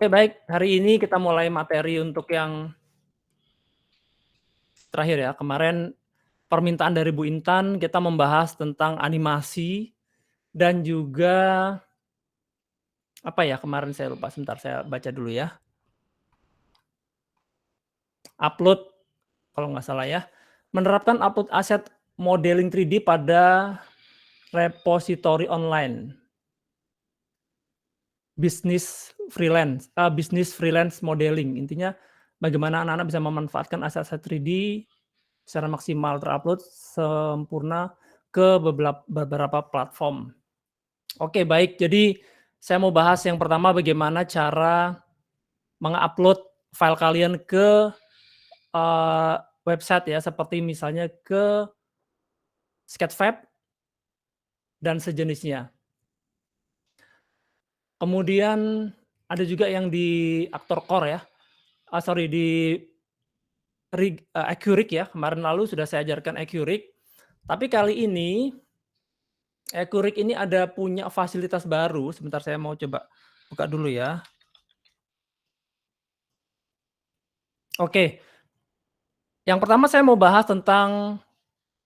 Oke baik, hari ini kita mulai materi untuk yang terakhir ya. Kemarin permintaan dari Bu Intan kita membahas tentang animasi dan juga apa ya kemarin saya lupa, sebentar saya baca dulu ya. Upload kalau nggak salah ya. Menerapkan upload aset modeling 3D pada repositori online. Bisnis freelance modeling. Intinya bagaimana anak-anak bisa memanfaatkan aset-aset 3D secara maksimal terupload sempurna ke beberapa platform. Oke, baik. Jadi saya mau bahas yang pertama bagaimana cara mengupload file kalian ke website ya, seperti misalnya ke Sketchfab dan sejenisnya. Kemudian ada juga yang di Actor Core ya, di Accuric ya, kemarin lalu sudah saya ajarkan Accuric, tapi kali ini Accuric ini ada punya fasilitas baru, sebentar saya mau coba buka dulu ya. Oke, yang pertama saya mau bahas tentang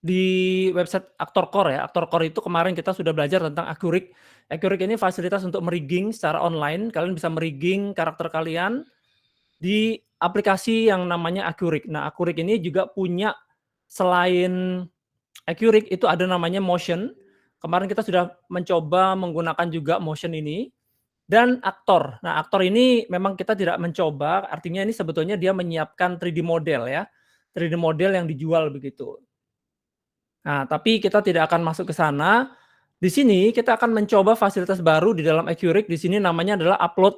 di website Actor Core ya. Actor Core itu kemarin kita sudah belajar tentang Accuric. Accuric ini fasilitas untuk merigging secara online, kalian bisa merigging karakter kalian di aplikasi yang namanya Accuric. Nah, Accuric ini juga punya selain Accuric itu ada namanya Motion. Kemarin kita sudah mencoba menggunakan juga Motion ini dan Aktor. Nah, Aktor ini memang kita tidak mencoba, artinya ini sebetulnya dia menyiapkan 3D model ya. 3D model yang dijual begitu. Nah, tapi kita tidak akan masuk ke sana. Di sini kita akan mencoba fasilitas baru di dalam Accuric. Di sini namanya adalah upload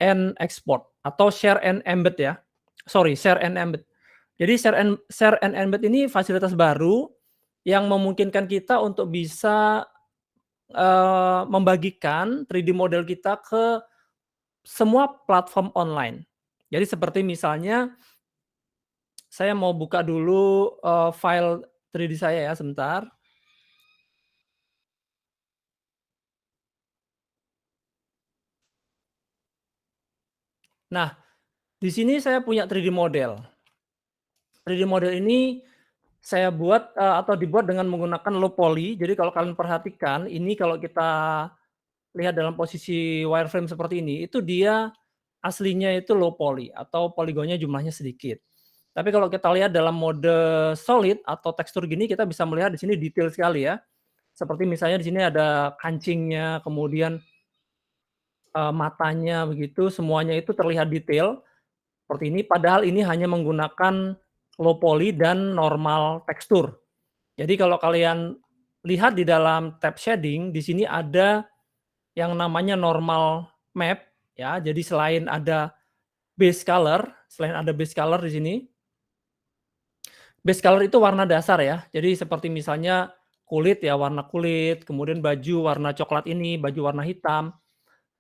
and export atau share and embed ya. Share and embed. Jadi share and embed ini fasilitas baru yang memungkinkan kita untuk bisa membagikan 3D model kita ke semua platform online. Jadi seperti misalnya saya mau buka dulu file 3D saya ya sebentar. Nah, di sini saya punya 3D model. 3D model ini saya buat atau dibuat dengan menggunakan low poly. Jadi kalau kalian perhatikan, ini kalau kita lihat dalam posisi wireframe seperti ini, itu dia aslinya itu low poly atau poligonnya jumlahnya sedikit. Tapi kalau kita lihat dalam mode solid atau tekstur gini, kita bisa melihat di sini detail sekali ya. Seperti misalnya di sini ada kancingnya, kemudian matanya begitu, semuanya itu terlihat detail seperti ini. Padahal ini hanya menggunakan low poly dan normal tekstur. Jadi kalau kalian lihat di dalam tab shading, di sini ada yang namanya normal map ya. Jadi selain ada base color di sini. Base color itu warna dasar ya. Jadi seperti misalnya kulit ya warna kulit, kemudian baju warna coklat ini, baju warna hitam.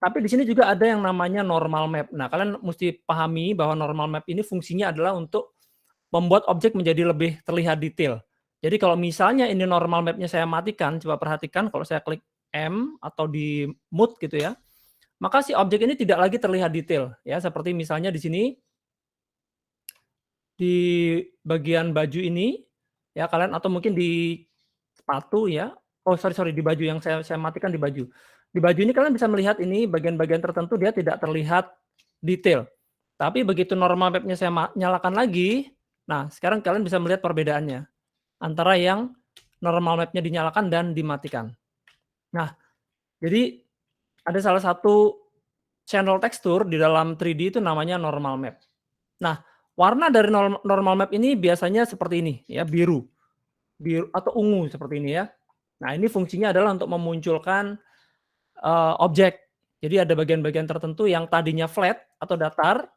Tapi di sini juga ada yang namanya normal map. Nah, kalian mesti pahami bahwa normal map ini fungsinya adalah untuk membuat objek menjadi lebih terlihat detail. Jadi kalau misalnya ini normal map-nya saya matikan, coba perhatikan kalau saya klik M atau di mode gitu ya, maka si objek ini tidak lagi terlihat detail ya, seperti misalnya di sini di bagian baju ini ya kalian atau mungkin di sepatu ya. Oh sorry di baju yang saya matikan di baju. Di baju ini kalian bisa melihat ini bagian-bagian tertentu dia tidak terlihat detail. Tapi begitu normal map-nya saya nyalakan lagi, nah sekarang kalian bisa melihat perbedaannya antara yang normal map-nya dinyalakan dan dimatikan. Nah, jadi ada salah satu channel tekstur di dalam 3D itu namanya normal map. Nah, warna dari normal map ini biasanya seperti ini ya, biru atau ungu seperti ini ya. Nah, ini fungsinya adalah untuk memunculkan objek. Jadi ada bagian-bagian tertentu yang tadinya flat atau datar,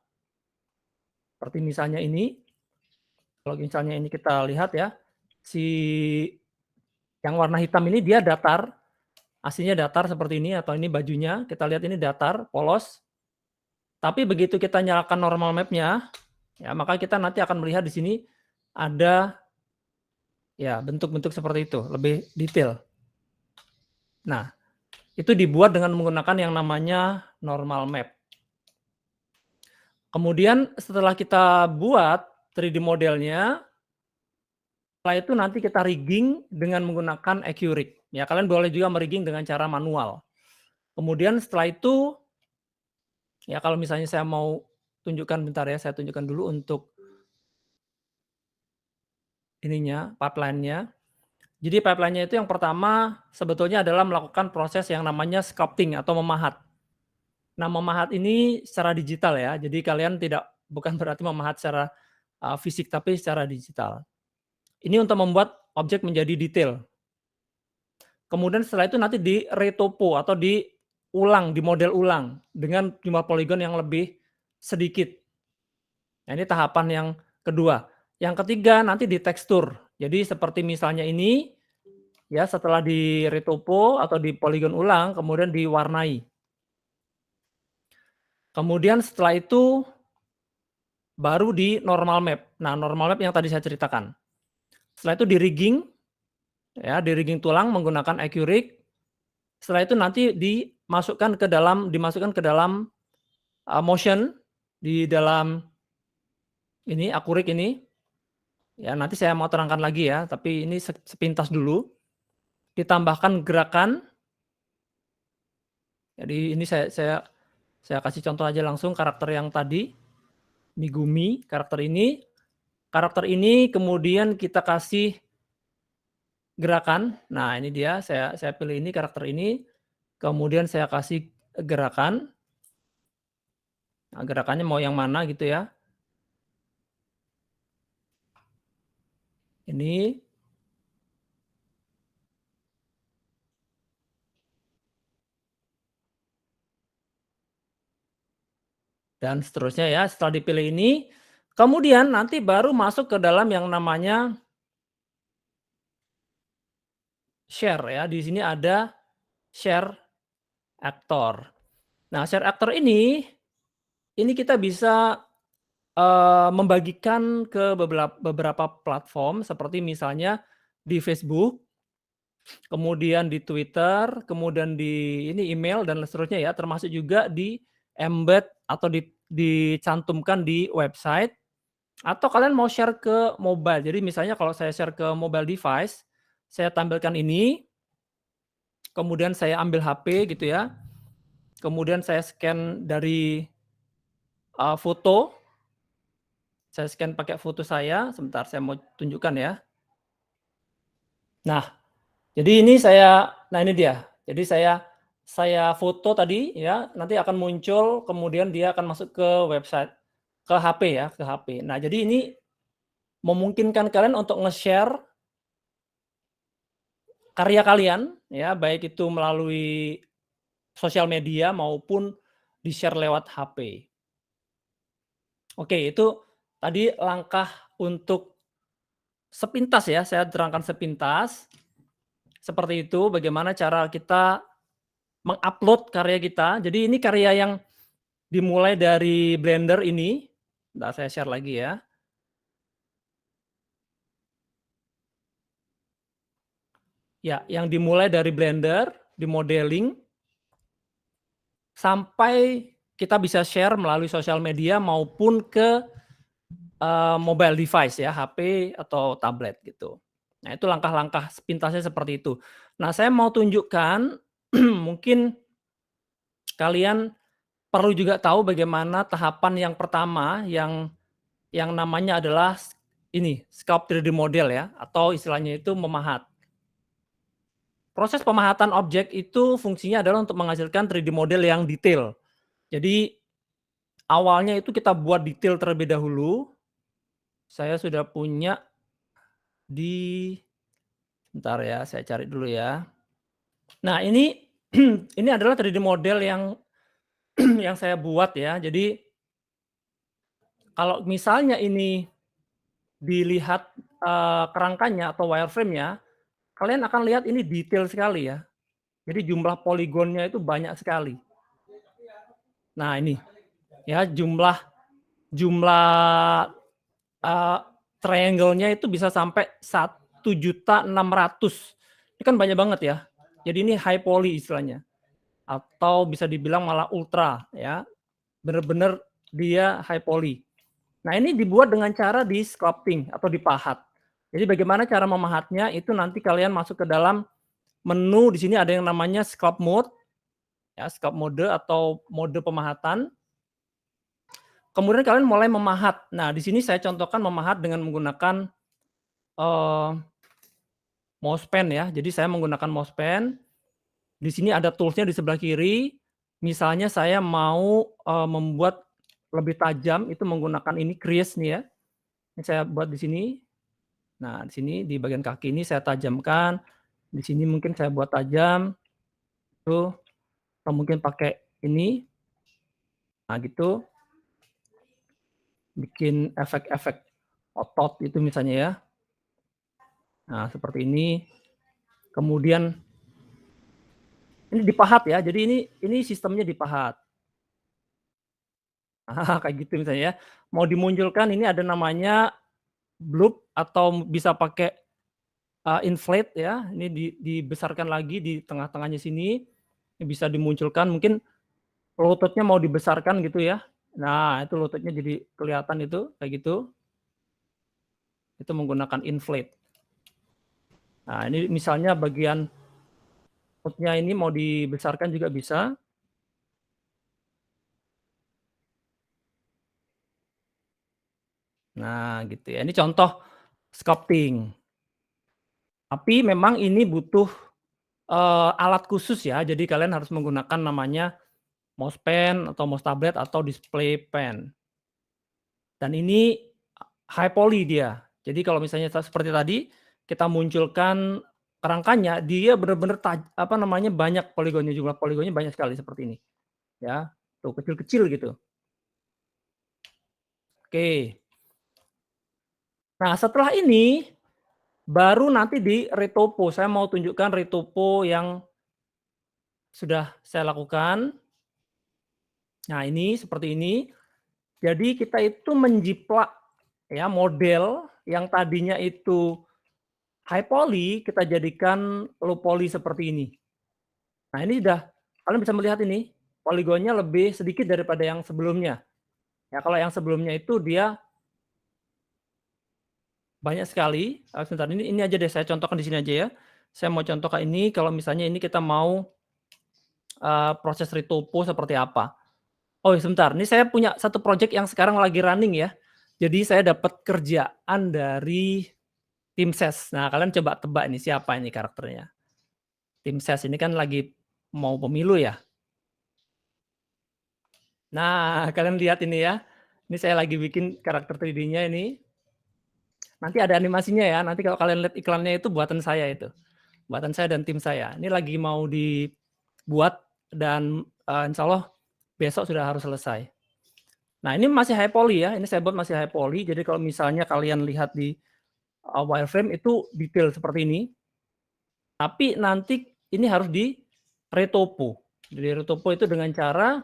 seperti misalnya ini. Kalau misalnya ini kita lihat ya, si yang warna hitam ini dia datar, aslinya datar seperti ini atau ini bajunya, kita lihat ini datar, polos. Tapi begitu kita nyalakan normal map-nya, ya maka kita nanti akan melihat di sini ada ya bentuk-bentuk seperti itu, lebih detail. Nah, itu dibuat dengan menggunakan yang namanya normal map. Kemudian setelah kita buat 3D modelnya, setelah itu nanti kita rigging dengan menggunakan Accurate. Ya, kalian boleh juga merigging dengan cara manual. Kemudian setelah itu, ya kalau misalnya saya mau tunjukkan bentar ya, saya tunjukkan dulu untuk ininya, pipeline-nya. Jadi pipeline-nya itu yang pertama sebetulnya adalah melakukan proses yang namanya sculpting atau memahat. Nah, memahat ini secara digital ya, jadi kalian bukan berarti memahat secara, fisik, tapi secara digital. Ini untuk membuat objek menjadi detail. Kemudian setelah itu nanti di-retopo atau diulang, dimodel ulang dengan jumlah poligon yang lebih sedikit. Nah, ini tahapan yang kedua. Yang ketiga nanti ditekstur. Jadi seperti misalnya ini, ya setelah di-retopo atau dipoligon ulang, kemudian diwarnai. Kemudian setelah itu baru di normal map. Nah, normal map yang tadi saya ceritakan. Setelah itu di-rigging, ya di-rigging tulang menggunakan Accurate. Setelah itu nanti dimasukkan ke dalam motion di dalam ini Accurate ini. Ya, nanti saya mau terangkan lagi ya, tapi ini sepintas dulu. Ditambahkan gerakan. Jadi ini saya kasih contoh aja langsung karakter yang tadi, Megumi, karakter ini. Karakter ini kemudian kita kasih gerakan. Nah, ini dia, saya pilih ini karakter ini, kemudian saya kasih gerakan. Nah, gerakannya mau yang mana gitu ya. Ini. Dan seterusnya ya, setelah dipilih ini, kemudian nanti baru masuk ke dalam yang namanya share ya. Di sini ada share actor. Nah, share actor ini kita bisa membagikan ke beberapa platform seperti misalnya di Facebook, kemudian di Twitter, kemudian di ini email dan seterusnya ya, termasuk juga di embed atau dicantumkan di website, atau kalian mau share ke mobile. Jadi misalnya kalau saya share ke mobile device, saya tampilkan ini, kemudian saya ambil HP gitu ya, kemudian saya scan dari foto, saya scan pakai foto saya, sebentar saya mau tunjukkan ya. Nah, jadi ini nah ini dia. Jadi saya foto tadi ya, nanti akan muncul, kemudian dia akan masuk ke website, ke HP ya, ke HP. Nah, jadi ini memungkinkan kalian untuk nge-share karya kalian ya, baik itu melalui sosial media maupun di-share lewat HP. Oke, itu tadi langkah untuk sepintas ya, saya terangkan sepintas. Seperti itu bagaimana cara kita mengupload karya kita. Jadi ini karya yang dimulai dari Blender ini. Bentar saya share lagi ya. Ya, yang dimulai dari Blender, di modeling, sampai kita bisa share melalui sosial media maupun ke mobile device ya, HP atau tablet gitu. Nah, itu langkah-langkah sepintasnya seperti itu. Nah, saya mau tunjukkan mungkin kalian perlu juga tahu bagaimana tahapan yang pertama yang namanya adalah ini, sculpt 3D model ya, atau istilahnya itu memahat. Proses pemahatan objek itu fungsinya adalah untuk menghasilkan 3D model yang detail. Jadi awalnya itu kita buat detail terlebih dahulu. Saya sudah punya bentar ya, saya cari dulu ya. Nah, ini ini adalah 3D model yang yang saya buat ya. Jadi kalau misalnya ini dilihat kerangkanya atau wireframe-nya, kalian akan lihat ini detail sekali ya. Jadi jumlah poligonnya itu banyak sekali. Nah, ini ya jumlah triangle-nya itu bisa sampai 1.600.000. Ini kan banyak banget ya. Jadi ini high poly istilahnya. Atau bisa dibilang malah ultra ya. Benar-benar dia high poly. Nah, ini dibuat dengan cara di sculpting atau dipahat. Jadi bagaimana cara memahatnya itu nanti kalian masuk ke dalam menu di sini ada yang namanya sculpt mode, ya sculpt mode atau mode pemahatan. Kemudian kalian mulai memahat. Nah, di sini saya contohkan memahat dengan menggunakan eee, mouse pen ya. Jadi saya menggunakan mouse pen. Di sini ada tools-nya di sebelah kiri. Misalnya saya mau, membuat lebih tajam itu menggunakan ini crease nih ya. Ini saya buat di sini. Nah, di sini di bagian kaki ini saya tajamkan. Di sini mungkin saya buat tajam, tuh, atau mungkin pakai ini. Nah, gitu. Bikin efek-efek otot itu misalnya ya. Nah, seperti ini. Kemudian ini dipahat ya, jadi ini sistemnya dipahat. Kayak gitu misalnya ya. Mau dimunculkan ini ada namanya bloop atau bisa pakai, inflate ya, ini dibesarkan lagi di tengah-tengahnya sini, ini bisa dimunculkan mungkin lututnya mau dibesarkan gitu ya. Nah, itu lututnya jadi kelihatan itu, kayak gitu. Itu menggunakan inflate. Nah, ini misalnya bagian perutnya ini mau dibesarkan juga bisa. Nah, gitu ya. Ini contoh sculpting. Tapi memang ini butuh, alat khusus ya. Jadi kalian harus menggunakan namanya mouse pen atau mouse tablet atau display pen. Dan ini high poly dia. Jadi kalau misalnya seperti tadi, kita munculkan kerangkanya, dia benar-benar apa namanya, banyak poligonnya, jumlah poligonnya banyak sekali seperti ini, ya. Tuh kecil-kecil gitu. Oke. Nah, setelah ini baru nanti di retopo, saya mau tunjukkan retopo yang sudah saya lakukan. Nah, ini seperti ini. Jadi kita itu menjiplak ya model yang tadinya itu high poly, kita jadikan low poly seperti ini. Nah, ini kalian bisa melihat ini, poligonnya lebih sedikit daripada yang sebelumnya. Ya, kalau yang sebelumnya itu dia banyak sekali. Sebentar, ini aja deh saya contohkan di sini aja ya. Saya mau contohkan ini, kalau misalnya ini kita mau, proses retopo seperti apa. Oh, sebentar, ini saya punya satu project yang sekarang lagi running ya. Jadi saya dapat kerjaan dari tim ses. Nah, kalian coba tebak ini siapa ini karakternya. Tim ses ini kan lagi mau pemilu ya. Nah, kalian lihat ini ya. Ini saya lagi bikin karakter 3D-nya ini. Nanti ada animasinya ya. Nanti kalau kalian lihat iklannya itu buatan saya itu. Buatan saya dan tim saya. Ini lagi mau dibuat dan insya Allah besok sudah harus selesai. Nah, ini masih high poly ya. Ini saya buat masih high poly. Jadi kalau misalnya kalian lihat di wireframe itu detail seperti ini. Tapi nanti ini harus di retopo. Jadi retopo itu dengan cara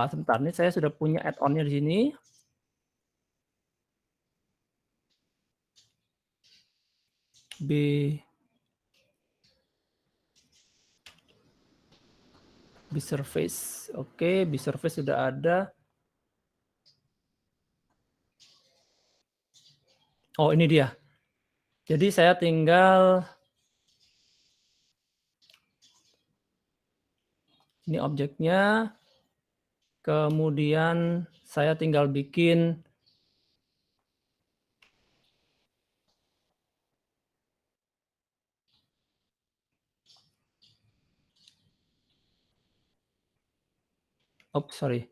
sebentar nih saya sudah punya add-on-nya di sini. Bsurface. Oke, Bsurface sudah ada. Oh, ini dia. Jadi saya tinggal ini objeknya. Kemudian saya tinggal bikin sorry.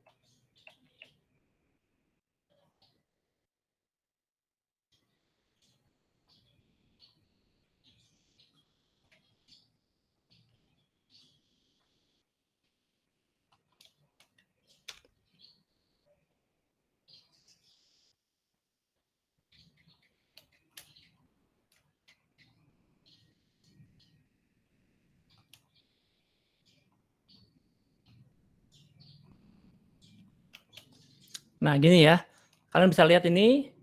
Nah, gini ya. Kalian bisa lihat ini.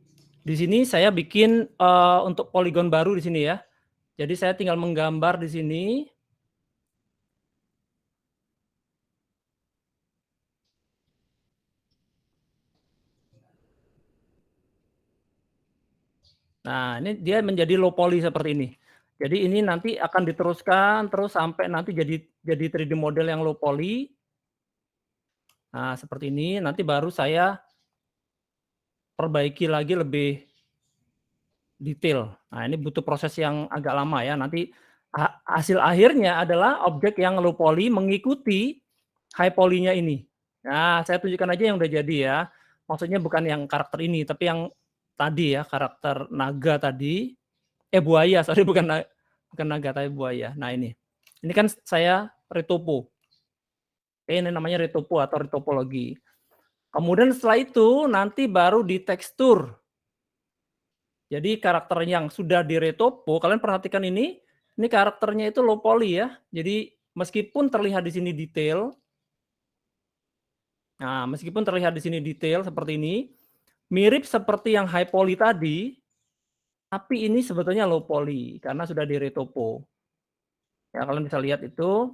Di sini saya bikin untuk poligon baru di sini ya. Jadi saya tinggal menggambar di sini. Nah, ini dia menjadi low poly seperti ini. Jadi ini nanti akan diteruskan terus sampai nanti jadi 3D model yang low poly. Nah, seperti ini, nanti baru saya perbaiki lagi lebih detail. Nah, ini butuh proses yang agak lama ya. Nanti hasil akhirnya adalah objek yang low poly mengikuti high poly-nya ini. Nah, saya tunjukkan aja yang udah jadi ya. Maksudnya bukan yang karakter ini, tapi yang tadi ya, karakter naga tadi. Buaya, sorry bukan naga tapi buaya. Nah ini. Ini kan saya retopo. Ini namanya retopo atau retopologi. Kemudian setelah itu nanti baru di tekstur. Jadi karakter yang sudah diretopo, kalian perhatikan ini karakternya itu low poly ya. Jadi meskipun terlihat di sini detail, nah meskipun terlihat di sini detail seperti ini, mirip seperti yang high poly tadi, tapi ini sebetulnya low poly karena sudah diretopo. Ya kalian bisa lihat itu.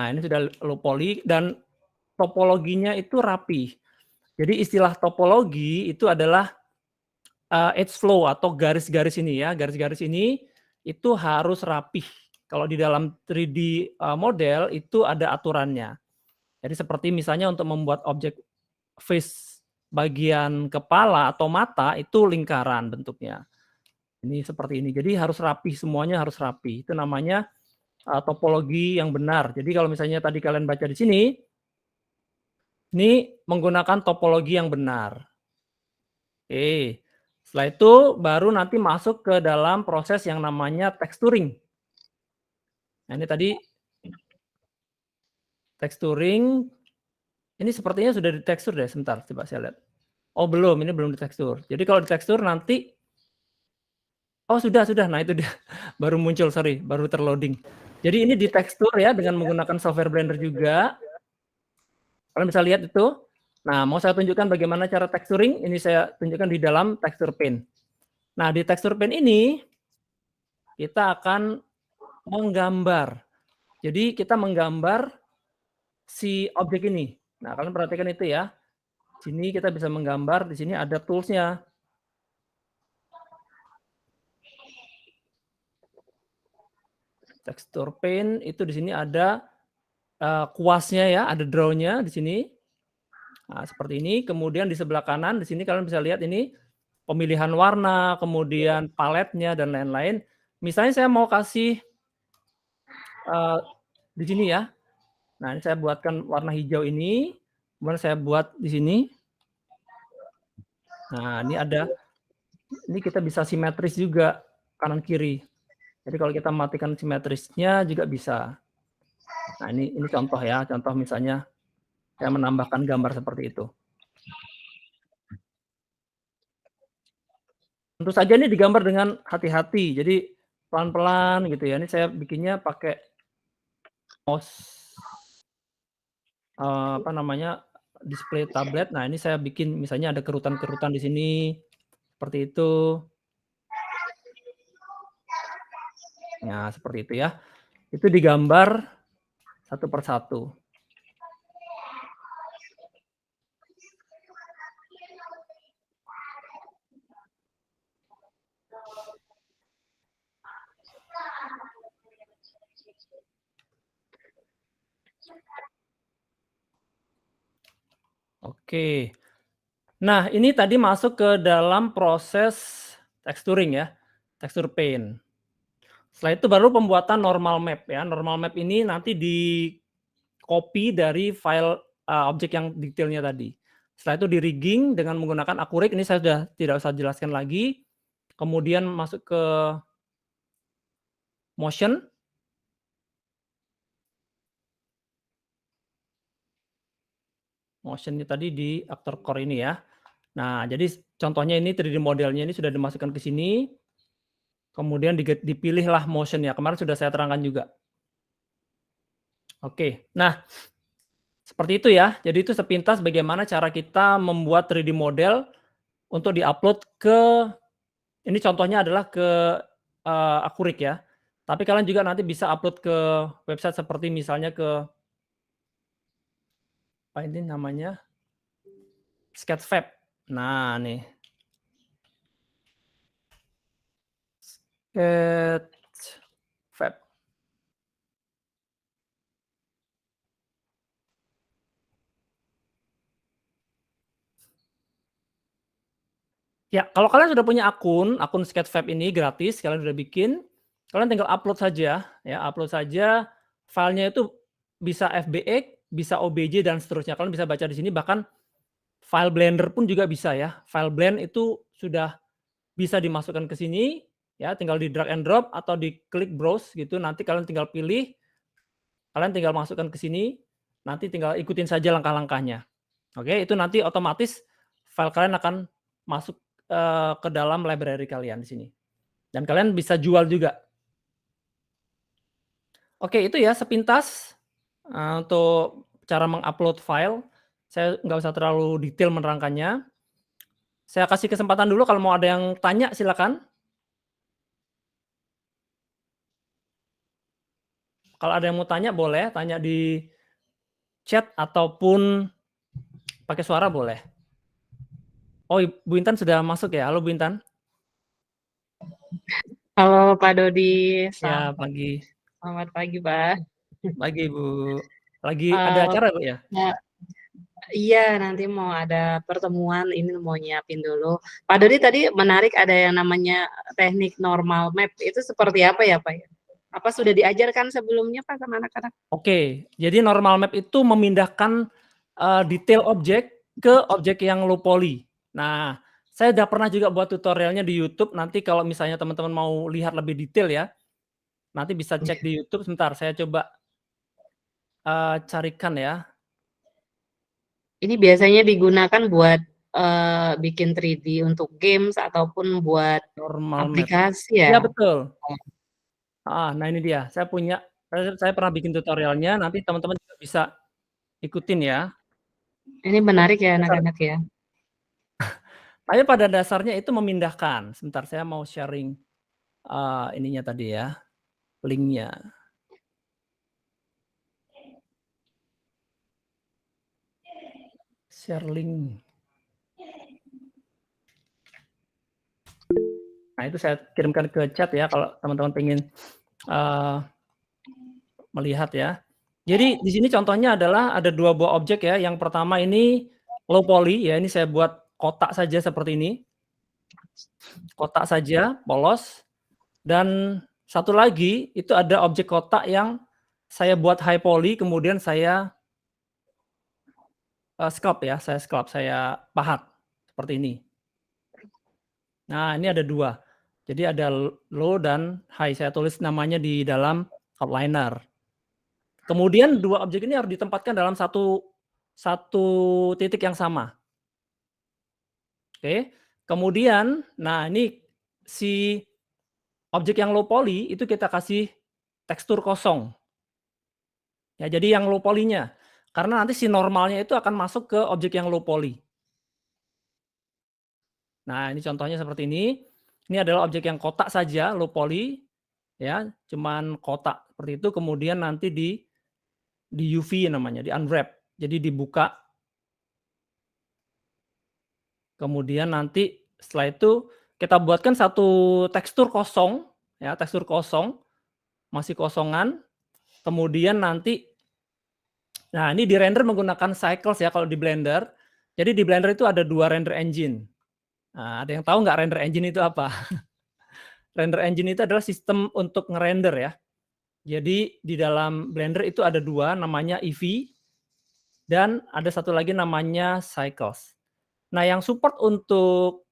Nah ini sudah low poly dan topologinya itu rapi. Jadi istilah topologi itu adalah edge flow atau garis-garis ini ya, garis-garis ini itu harus rapih. Kalau di dalam 3D model itu ada aturannya. Jadi seperti misalnya untuk membuat objek face bagian kepala atau mata itu lingkaran bentuknya. Ini seperti ini. Jadi harus rapih, semuanya harus rapih. Itu namanya topologi yang benar. Jadi kalau misalnya tadi kalian baca di sini, ini menggunakan topologi yang benar. Oke. Setelah itu baru nanti masuk ke dalam proses yang namanya texturing. Nah, ini tadi texturing. Ini sepertinya sudah ditekstur deh, sebentar coba saya lihat. Oh, belum, ini belum ditekstur. Jadi kalau ditekstur nanti oh sudah. Nah, itu dia baru muncul, sorry, baru terloading. Jadi ini ditekstur ya dengan menggunakan software Blender juga. Kalian bisa lihat itu. Nah, mau saya tunjukkan bagaimana cara texturing, ini saya tunjukkan di dalam texture paint. Nah, di texture paint ini kita akan menggambar. Jadi kita menggambar si objek ini. Nah, kalian perhatikan itu ya. Sini kita bisa menggambar, di sini ada tools-nya. Texture paint itu di sini ada kuasnya ya, ada draw-nya di sini. Nah, seperti ini. Kemudian di sebelah kanan di sini kalian bisa lihat ini pemilihan warna, kemudian paletnya dan lain-lain. Misalnya saya mau kasih di sini ya. Nah, ini saya buatkan warna hijau ini, kemudian saya buat di sini. Nah, ini kita bisa simetris juga kanan kiri. Jadi kalau kita matikan simetrisnya juga bisa. Nah, ini contoh ya, contoh misalnya saya menambahkan gambar seperti itu. Tentu saja ini digambar dengan hati-hati, jadi pelan-pelan gitu ya. Ini saya bikinnya pakai mouse apa namanya, display tablet. Nah, ini saya bikin misalnya ada kerutan-kerutan di sini, seperti itu. Nah, seperti itu ya. Itu digambar satu persatu. Oke. Nah, ini tadi masuk ke dalam proses texturing ya, texture paint. Setelah itu baru pembuatan normal map ya. Normal map ini nanti di-copy dari file objek yang detailnya tadi. Setelah itu di-rigging dengan menggunakan Acrylic, ini saya sudah tidak usah jelaskan lagi. Kemudian masuk ke motion. Motion-nya tadi di Actor Core ini ya. Nah, jadi contohnya ini 3D modelnya ini sudah dimasukkan ke sini. Kemudian dipilihlah motion-nya. Kemarin sudah saya terangkan juga. Oke. Nah, seperti itu ya. Jadi itu sepintas bagaimana cara kita membuat 3D model untuk di-upload ke ini contohnya adalah ke Acrylic ya. Tapi kalian juga nanti bisa upload ke website seperti misalnya ke apa ini namanya? Sketchfab. Nah, nih. Sketch Fab. Ya, kalau kalian sudah punya akun Sketchfab ini gratis, kalian udah bikin, kalian tinggal upload saja, ya, upload saja, filenya itu bisa FBX, bisa OBJ dan seterusnya. Kalian bisa baca di sini, bahkan file Blender pun juga bisa ya. File blend itu sudah bisa dimasukkan ke sini, ya, tinggal di drag and drop atau diklik browse gitu, nanti kalian tinggal pilih, kalian tinggal masukkan ke sini, nanti tinggal ikutin saja langkah-langkahnya. Oke, itu nanti otomatis file kalian akan masuk, ke dalam library kalian di sini. Dan kalian bisa jual juga. Oke, itu ya sepintas, untuk cara mengupload file. Saya nggak usah terlalu detail menerangkannya. Saya kasih kesempatan dulu kalau mau ada yang tanya silakan. Kalau ada yang mau tanya boleh, tanya di chat ataupun pakai suara boleh. Oh, Bu Intan sudah masuk ya? Halo Bu Intan. Halo Pak Dodi, Ya, pagi. selamat pagi Pak. Pagi Bu. Lagi ada Eee, acara Bu ya? ya iya nanti mau ada pertemuan ini mau nyiapin dulu. Pak Dodi tadi menarik ada yang namanya teknik normal map, itu seperti apa ya Pak ya? Apa sudah diajarkan sebelumnya Pak sama anak-anak? Oke, jadi normal map itu memindahkan, detail objek ke objek yang low poly. Nah, saya udah pernah juga buat tutorialnya di YouTube, nanti kalau misalnya teman-teman mau lihat lebih detail ya, nanti bisa cek di YouTube. Sebentar saya coba, carikan ya. Ini biasanya digunakan buat, bikin 3D untuk games ataupun buat Normal map. aplikasi Iya ya? betul, heeh, nah ini dia, saya pernah bikin tutorialnya, nanti teman-teman juga bisa ikutin ya. Ini menarik ya anak-anak ya. Tapi pada dasarnya itu memindahkan. Sebentar saya mau sharing, ininya tadi ya, link-nya. Share link. Nah, itu saya kirimkan ke chat ya kalau teman-teman pengen, melihat ya. Jadi di sini contohnya adalah ada 2 buah objek ya, yang pertama ini low poly ya, ini saya buat kotak saja seperti ini. Kotak saja, polos, dan satu lagi itu ada objek kotak yang saya buat high poly kemudian saya, sculpt ya, saya pahat, seperti ini. Nah, ini ada 2. Jadi ada low dan high, saya tulis namanya di dalam outliner. Kemudian 2 objek ini harus ditempatkan dalam satu titik yang sama. Oke. Kemudian, nah ini si objek yang low poly itu kita kasih tekstur kosong. Ya, jadi yang low poly-nya. Karena nanti si normalnya itu akan masuk ke objek yang low poly. Nah, ini contohnya seperti ini. Ini adalah objek yang kotak saja, low poly, ya, cuman kotak seperti itu. Kemudian nanti di UV namanya, di unwrap. Jadi dibuka. Kemudian nanti setelah itu kita buatkan satu tekstur kosong, ya, tekstur kosong, masih kosongan. Kemudian nanti, nah ini di-render menggunakan cycles ya kalau di Blender. Jadi di Blender itu ada 2 render engine. Nah, ada yang tahu nggak render engine itu apa? Render engine itu adalah sistem untuk ngerender ya. Jadi di dalam Blender itu ada 2 namanya Eevee dan ada satu lagi namanya cycles. Nah, yang support untuk,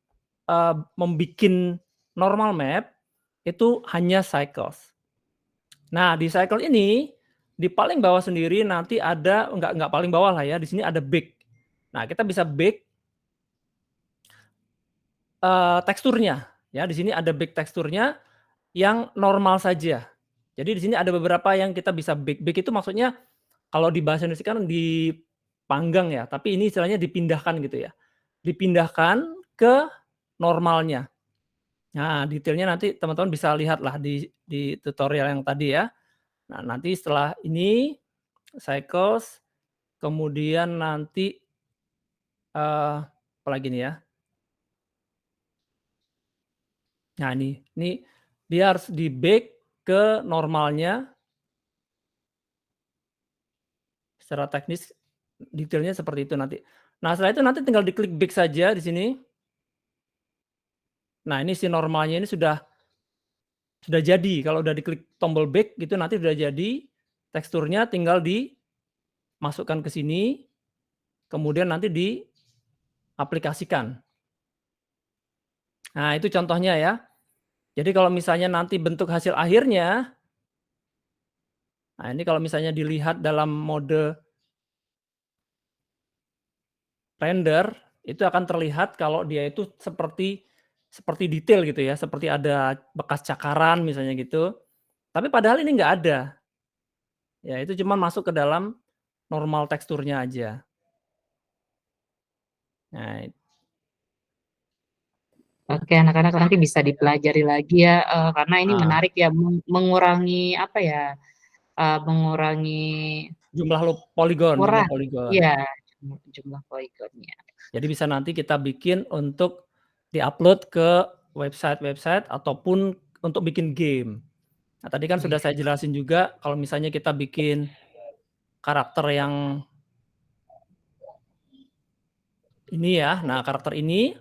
membikin normal map itu hanya cycles. Nah, di cycle ini, di paling bawah sendiri nanti ada enggak paling bawah lah ya, di sini ada bake. Nah, kita bisa bake, teksturnya, ya di sini ada bake teksturnya yang normal saja. Jadi di sini ada beberapa yang kita bisa bake. Bake itu maksudnya kalau di bahasa Indonesia kan dipanggang ya, tapi ini istilahnya dipindahkan gitu ya. Dipindahkan ke normalnya. Nah, detailnya nanti teman-teman bisa lihatlah di tutorial yang tadi ya. Nah, nanti setelah ini cycles, kemudian nanti, apalagi nih ya. Nah ini dia harus di-bake ke normalnya. Secara teknis, detailnya seperti itu nanti. Nah, setelah itu nanti tinggal diklik bake saja di sini. Nah, ini si normalnya ini sudah jadi, kalau udah diklik tombol bake gitu nanti sudah jadi, teksturnya tinggal dimasukkan ke sini, kemudian nanti diaplikasikan. Nah, itu contohnya ya. Jadi kalau misalnya nanti bentuk hasil akhirnya, nah ini kalau misalnya dilihat dalam mode render, itu akan terlihat kalau dia itu seperti detail gitu ya, seperti ada bekas cakaran misalnya gitu, tapi padahal ini nggak ada. Ya itu cuma masuk ke dalam normal teksturnya aja. Nah, Oke, anak-anak nanti bisa dipelajari lagi ya, karena ini nah, menarik ya, mengurangi apa ya, mengurangi jumlah poligon, ukuran. poligon. Iya, jumlah poligonnya. Jadi bisa nanti kita bikin untuk di-upload ke website-website ataupun untuk bikin game. Nah, tadi kan sudah Iya. saya jelasin juga kalau misalnya kita bikin karakter yang ini ya, nah karakter ini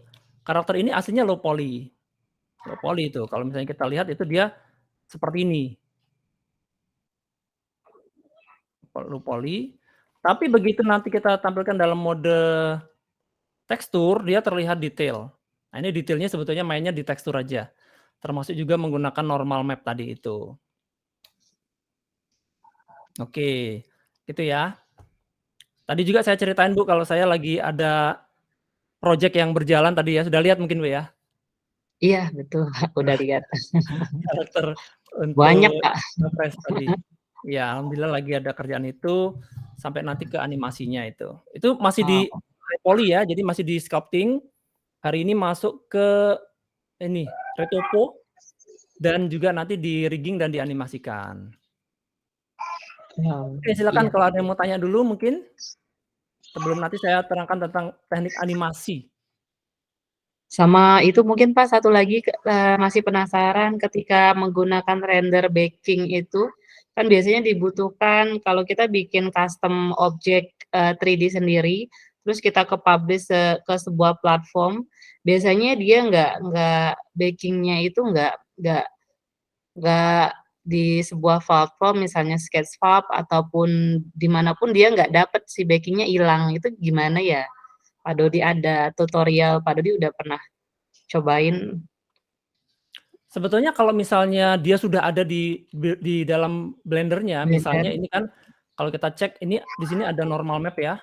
aslinya low poly. Low poly itu, kalau misalnya kita lihat itu dia seperti ini. Low poly, tapi begitu nanti kita tampilkan dalam mode tekstur, dia terlihat detail. Nah ini detailnya sebetulnya mainnya di tekstur aja, termasuk juga menggunakan normal map tadi itu. Oke, gitu ya. Tadi juga saya ceritain Bu, kalau saya lagi ada project yang berjalan tadi ya, sudah lihat mungkin Bu ya? Iya, betul, udah lihat. Karakter Banyak, untuk Kak. Capres tadi. Ya, alhamdulillah lagi ada kerjaan itu, sampai nanti ke animasinya itu. Itu masih di Oh, poly ya, jadi masih di sculpting. Hari ini masuk ke ini, retopo, dan juga nanti di rigging dan dianimasikan. wow, Oke, silakan iya. kalau ada yang mau tanya dulu mungkin, sebelum nanti saya terangkan tentang teknik animasi. Sama itu mungkin Pak, satu lagi masih penasaran ketika menggunakan render baking itu, kan biasanya dibutuhkan kalau kita bikin custom objek, 3D sendiri, terus kita ke-publish ke sebuah platform, biasanya dia nggak baking-nya itu nggak di sebuah platform misalnya Sketchfab ataupun di mana pun dia nggak dapet si baking-nya hilang, itu gimana ya? Pak Dodi ada tutorial, Pak Dodi udah pernah cobain? Sebetulnya kalau misalnya dia sudah ada di dalam Blender-nya, Blender? misalnya ini kan kalau kita cek ini di sini ada normal map ya.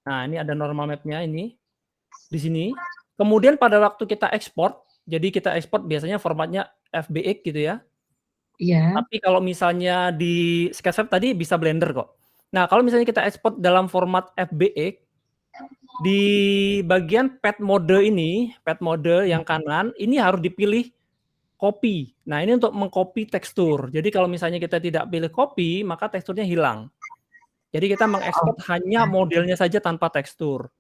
Nah, ini ada normal map-nya ini, di sini. Kemudian pada waktu kita ekspor, jadi kita ekspor biasanya formatnya FBX gitu ya. Iya, Tapi kalau misalnya di Sketchfab tadi bisa Blender kok. Nah, kalau misalnya kita ekspor dalam format FBX, di bagian pad mode ini, pad mode yang kanan, ini harus dipilih copy. Nah, ini untuk mengcopy tekstur. Jadi kalau misalnya kita tidak pilih copy, maka teksturnya hilang. Jadi kita oh, mengekspor hanya modelnya saja tanpa tekstur.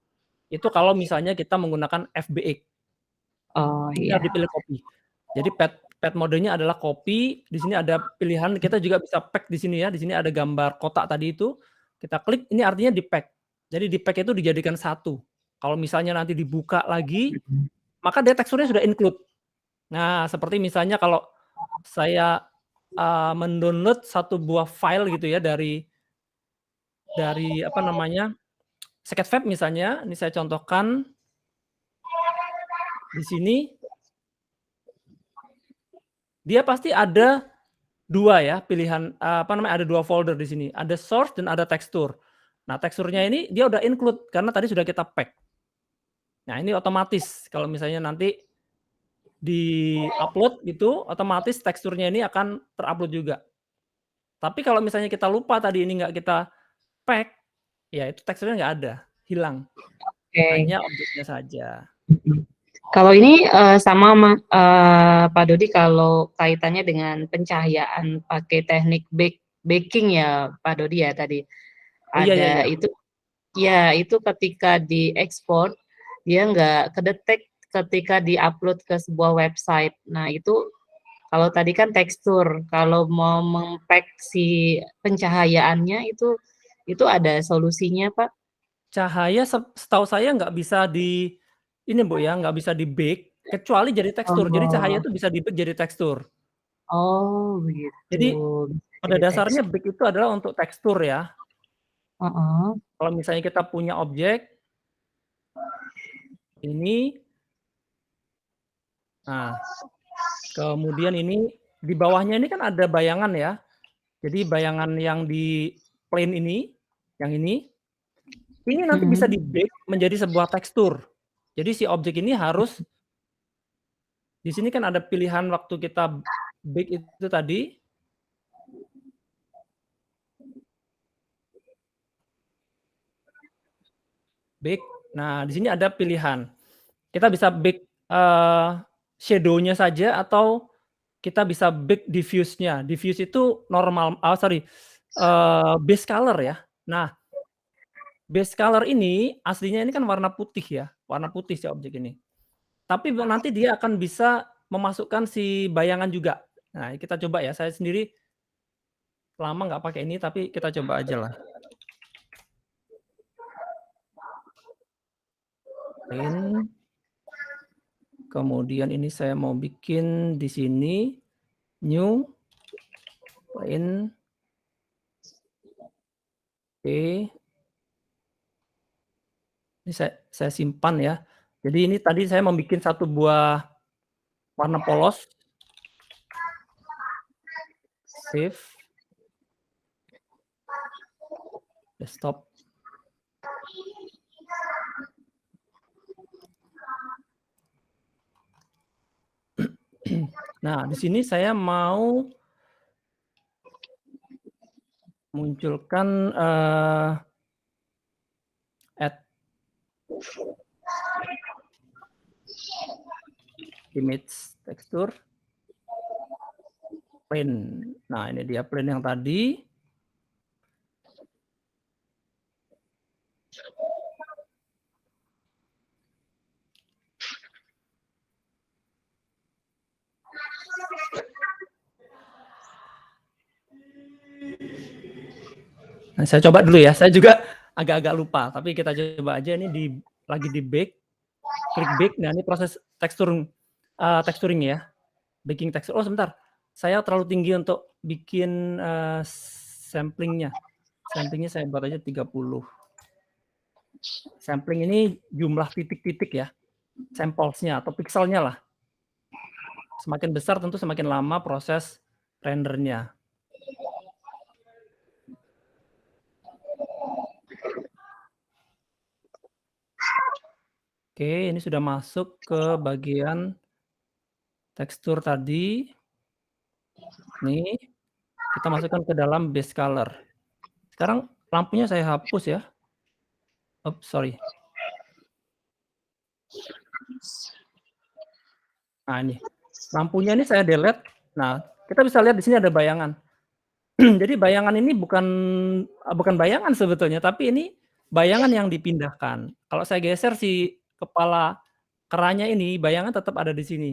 Itu kalau misalnya kita menggunakan FBX. oh Ini iya, harus dipilih copy. Jadi pad modenya adalah copy, di sini ada pilihan, kita juga bisa pack di sini ya, di sini ada gambar kotak tadi itu, kita klik, ini artinya di-pack. Jadi di-pack itu dijadikan satu. Kalau misalnya nanti dibuka lagi, mhm, maka dia teksturnya sudah include. Nah, seperti misalnya kalau saya, mendownload satu buah file gitu ya dari apa namanya, Sketchfab misalnya, ini saya contohkan di sini, dia pasti ada 2 ya pilihan, apa namanya, ada 2 folder di sini, ada source dan ada tekstur. Nah, teksturnya ini dia udah include karena tadi sudah kita pack. Nah, ini otomatis kalau misalnya nanti di-upload gitu, otomatis teksturnya ini akan ter-upload juga. Tapi kalau misalnya kita lupa tadi ini nggak kita pack, ya itu teksturnya nggak ada, hilang, oke, hanya objeknya saja. mhm. Kalau ini, sama Pak Dodi kalau kaitannya dengan pencahayaan pakai teknik baking ya Pak Dodi ya tadi, Oh, iya iya ada iya. itu ya itu ketika diekspor, dia nggak kedetek ketika di-upload ke sebuah website. Nah itu Kalau tadi kan tekstur, kalau mau meng-pack si pencahayaannya itu ada solusinya, Pak? Cahaya setahu saya nggak bisa ini Bu ya, nggak bisa di-bake kecuali jadi tekstur. Jadi cahaya Oh. itu bisa di-bake jadi tekstur. Oh, begitu. Jadi Bisa pada jadi dasarnya tekstur. bake itu adalah untuk tekstur ya. Heeh. Kalau misalnya kita punya objek ini, nah kemudian ini di bawahnya ini kan ada bayangan ya. Jadi bayangan yang di plane ini, yang ini nanti bisa Mhm. di-bake menjadi sebuah tekstur. Jadi si objek ini harus di sini kan ada pilihan waktu kita bake itu tadi. Bake. Nah, di sini ada pilihan. Kita bisa bake, shadow-nya saja atau kita bisa bake diffuse-nya. Diffuse itu base color ya. Nah, base color ini aslinya ini kan warna putih ya, warna putih si objek ini. Tapi nanti dia akan bisa memasukkan si bayangan juga. Nah, kita coba ya, saya sendiri lama nggak pakai ini, tapi kita coba ajalah. Plane. Kemudian ini saya mau bikin di sini, new, plane. Oke. Ini saya simpan ya. Jadi ini tadi saya mau bikin satu buah warna polos. Save. Desktop. Nah, di sini saya mau munculkan, add image tekstur. Plane. Nah, ini dia plane yang tadi. Nah, saya coba dulu ya. Saya juga agak-agak lupa, tapi kita coba aja ini lagi di-bake. Klik bake. Nah, ini proses texturing ya. Baking tekstur. Oh, sebentar. Saya terlalu tinggi untuk bikin, sampling-nya. Sampling-nya saya buat aja 30. Sampling ini jumlah titik-titik ya, samples-nya atau pixel-nya lah. Semakin besar tentu semakin lama proses render-nya. Oke, ini sudah masuk ke bagian tekstur tadi. Nih, kita masukkan ke dalam base color. Sekarang lampunya saya hapus ya. Oops, sorry. Nah, ini. Lampunya ini saya delete. Nah, kita bisa lihat di sini ada bayangan. Jadi bayangan ini bukan bayangan sebetulnya, tapi ini bayangan yang dipindahkan. Kalau saya geser si kepala keranya ini, bayangan tetap ada di sini.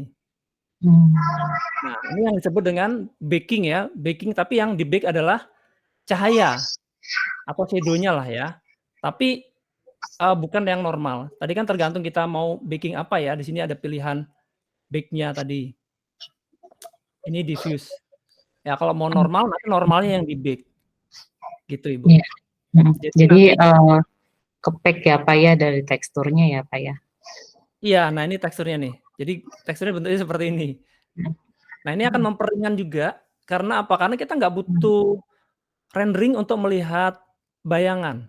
Nah, ini yang disebut dengan baking ya, baking tapi yang di-bake adalah cahaya atau shadow-nya lah ya. Tapi, bukan yang normal. Tadi kan tergantung kita mau baking apa ya, di sini ada pilihan bake-nya tadi. Ini diffuse. Ya kalau mau normal, nanti normalnya yang di-bake. Gitu, Ibu. Iya. Jadi, nanti ke-pack ya, Pak, ya, dari teksturnya ya, Pak, ya? Iya, nah ini teksturnya nih. Jadi teksturnya bentuknya seperti ini. Nah, ini akan memperingan juga, karena apa? Karena kita nggak butuh rendering untuk melihat bayangan.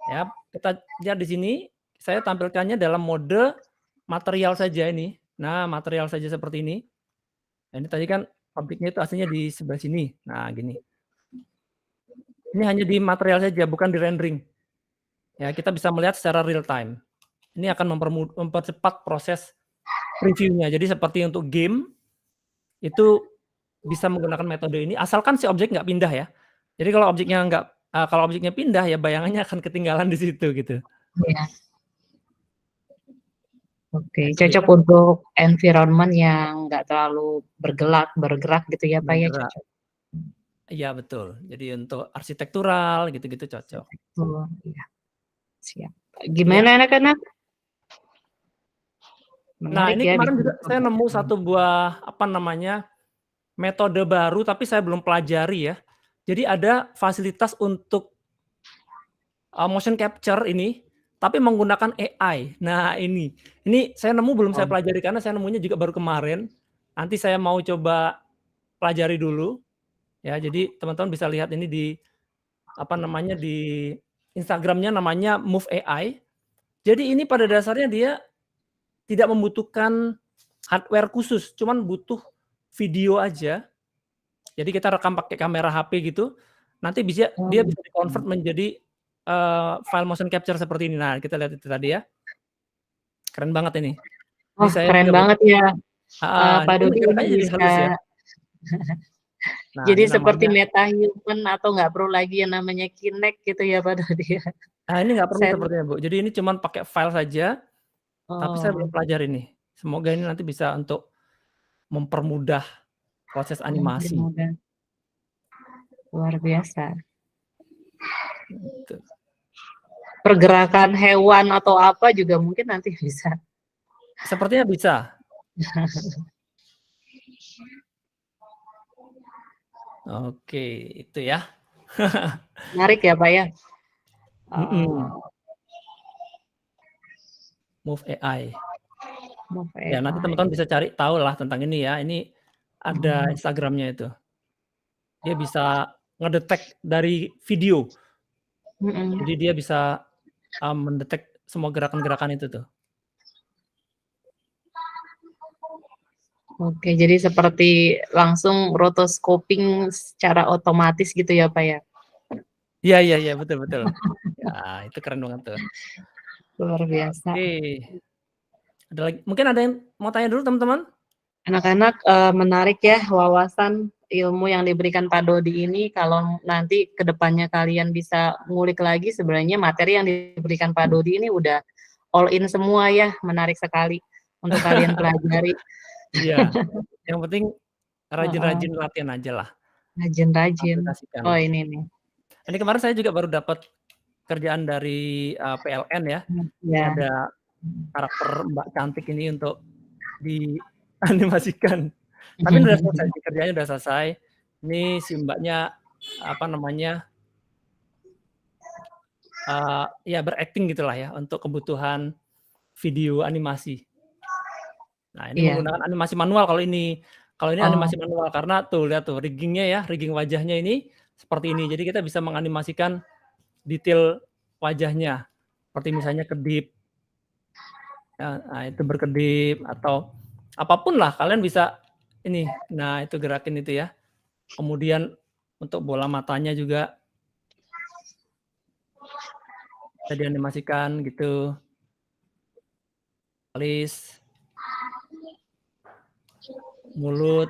Ya, kita lihat di sini, saya tampilkannya dalam mode material saja ini. Nah, material saja seperti ini. Nah, ini tadi kan pabriknya itu aslinya di sebelah sini. Nah, gini. Ini hanya di material saja, bukan di rendering. Ya, kita bisa melihat secara real time. Ini akan mempercepat proses preview-nya. Jadi seperti untuk game, itu bisa menggunakan metode ini, asalkan si objek nggak pindah ya. Jadi kalau objeknya pindah, ya bayangannya akan ketinggalan di situ, gitu. Iya. Oke, Itu dia, cocok untuk environment yang nggak terlalu bergerak gitu ya, Pak, ya, bergerak. cocok. Iya betul. Jadi untuk arsitektural gitu-gitu cocok. Arsitektur, iya, siap. Iya. Gimana anak-anak? Nah Menarik ini ya kemarin bisa juga saya dicoba. nemu satu buah, apa namanya, metode baru tapi saya belum pelajari ya. Jadi ada fasilitas untuk, motion capture ini, tapi menggunakan AI. Nah ini saya nemu belum saya Oh, pelajari karena saya nemunya juga baru kemarin. Nanti saya mau coba pelajari dulu, ya. Jadi teman-teman bisa lihat ini di, apa namanya, di Instagram-nya namanya Move AI. Jadi ini pada dasarnya dia tidak membutuhkan hardware khusus, cuman butuh video aja. Jadi kita rekam pakai kamera HP gitu, nanti dia oh, bisa di-convert menjadi, file motion capture seperti ini. Nah, kita lihat itu tadi ya, keren banget ini. Ini oh, saya keren juga baru, banget ya, ini Pak kan Dodi ini gerakannya jadi bisa halus ya. Nah, jadi ini seperti namanya, metahuman atau nggak perlu lagi yang namanya Kinect gitu ya, Pak Dodi ya? ini nggak perlu Saya sepertinya, Bu. Jadi ini cuman pakai file saja, tapi saya belum oh, pelajari nih. Semoga ini nanti bisa untuk mempermudah proses animasi, mudah, luar biasa. gitu. Pergerakan hewan atau apa juga mungkin nanti bisa. Sepertinya bisa. Oke, itu ya. Menarik ya, Pak, ya? Mhm, Oh, Move AI. Move Ya nanti AI. teman-teman bisa cari tahu lah tentang ini ya, ini ada Mhm, Instagram-nya itu. Dia bisa ngedetek dari video, mhm. jadi dia bisa, mendetek semua gerakan-gerakan itu tuh. Oke, jadi seperti langsung rotoscoping secara otomatis gitu ya, Pak, ya? Iya iya iya, betul betul. Ya itu keren banget tuh. Luar biasa. Oke, ada lagi mungkin ada yang mau tanya dulu teman-teman? Anak-anak, menarik ya wawasan ilmu yang diberikan Pak Dodi ini, kalau nanti ke depannya kalian bisa ngulik lagi sebenarnya materi yang diberikan Pak Dodi ini udah all in semua ya, menarik sekali untuk kalian pelajari. Iya, yang penting Heeh, rajin-rajin latihan ajalah, rajin-rajin. aplikasikan. Oh ini nih, Ini kemarin saya juga baru dapat kerjaan dari, PLN ya. Ini ya, ada karakter Mbak cantik ini untuk dianimasikan. Tapi ini udah selesai sih, kerjanya udah selesai. Ini si Mbaknya, apa namanya, ya ber-akting gitulah ya untuk kebutuhan video animasi. Nah ini iya. menggunakan animasi manual kalau ini. Kalau ini Oh, animasi manual karena tuh lihat tuh rigging-nya ya, rigging wajahnya ini seperti ini. Jadi kita bisa menganimasikan detail wajahnya. Seperti misalnya kedip, nah itu berkedip atau apapun lah kalian bisa ini. Nah itu gerakin itu ya. Kemudian untuk bola matanya juga bisa dianimasikan gitu, alis, mulut,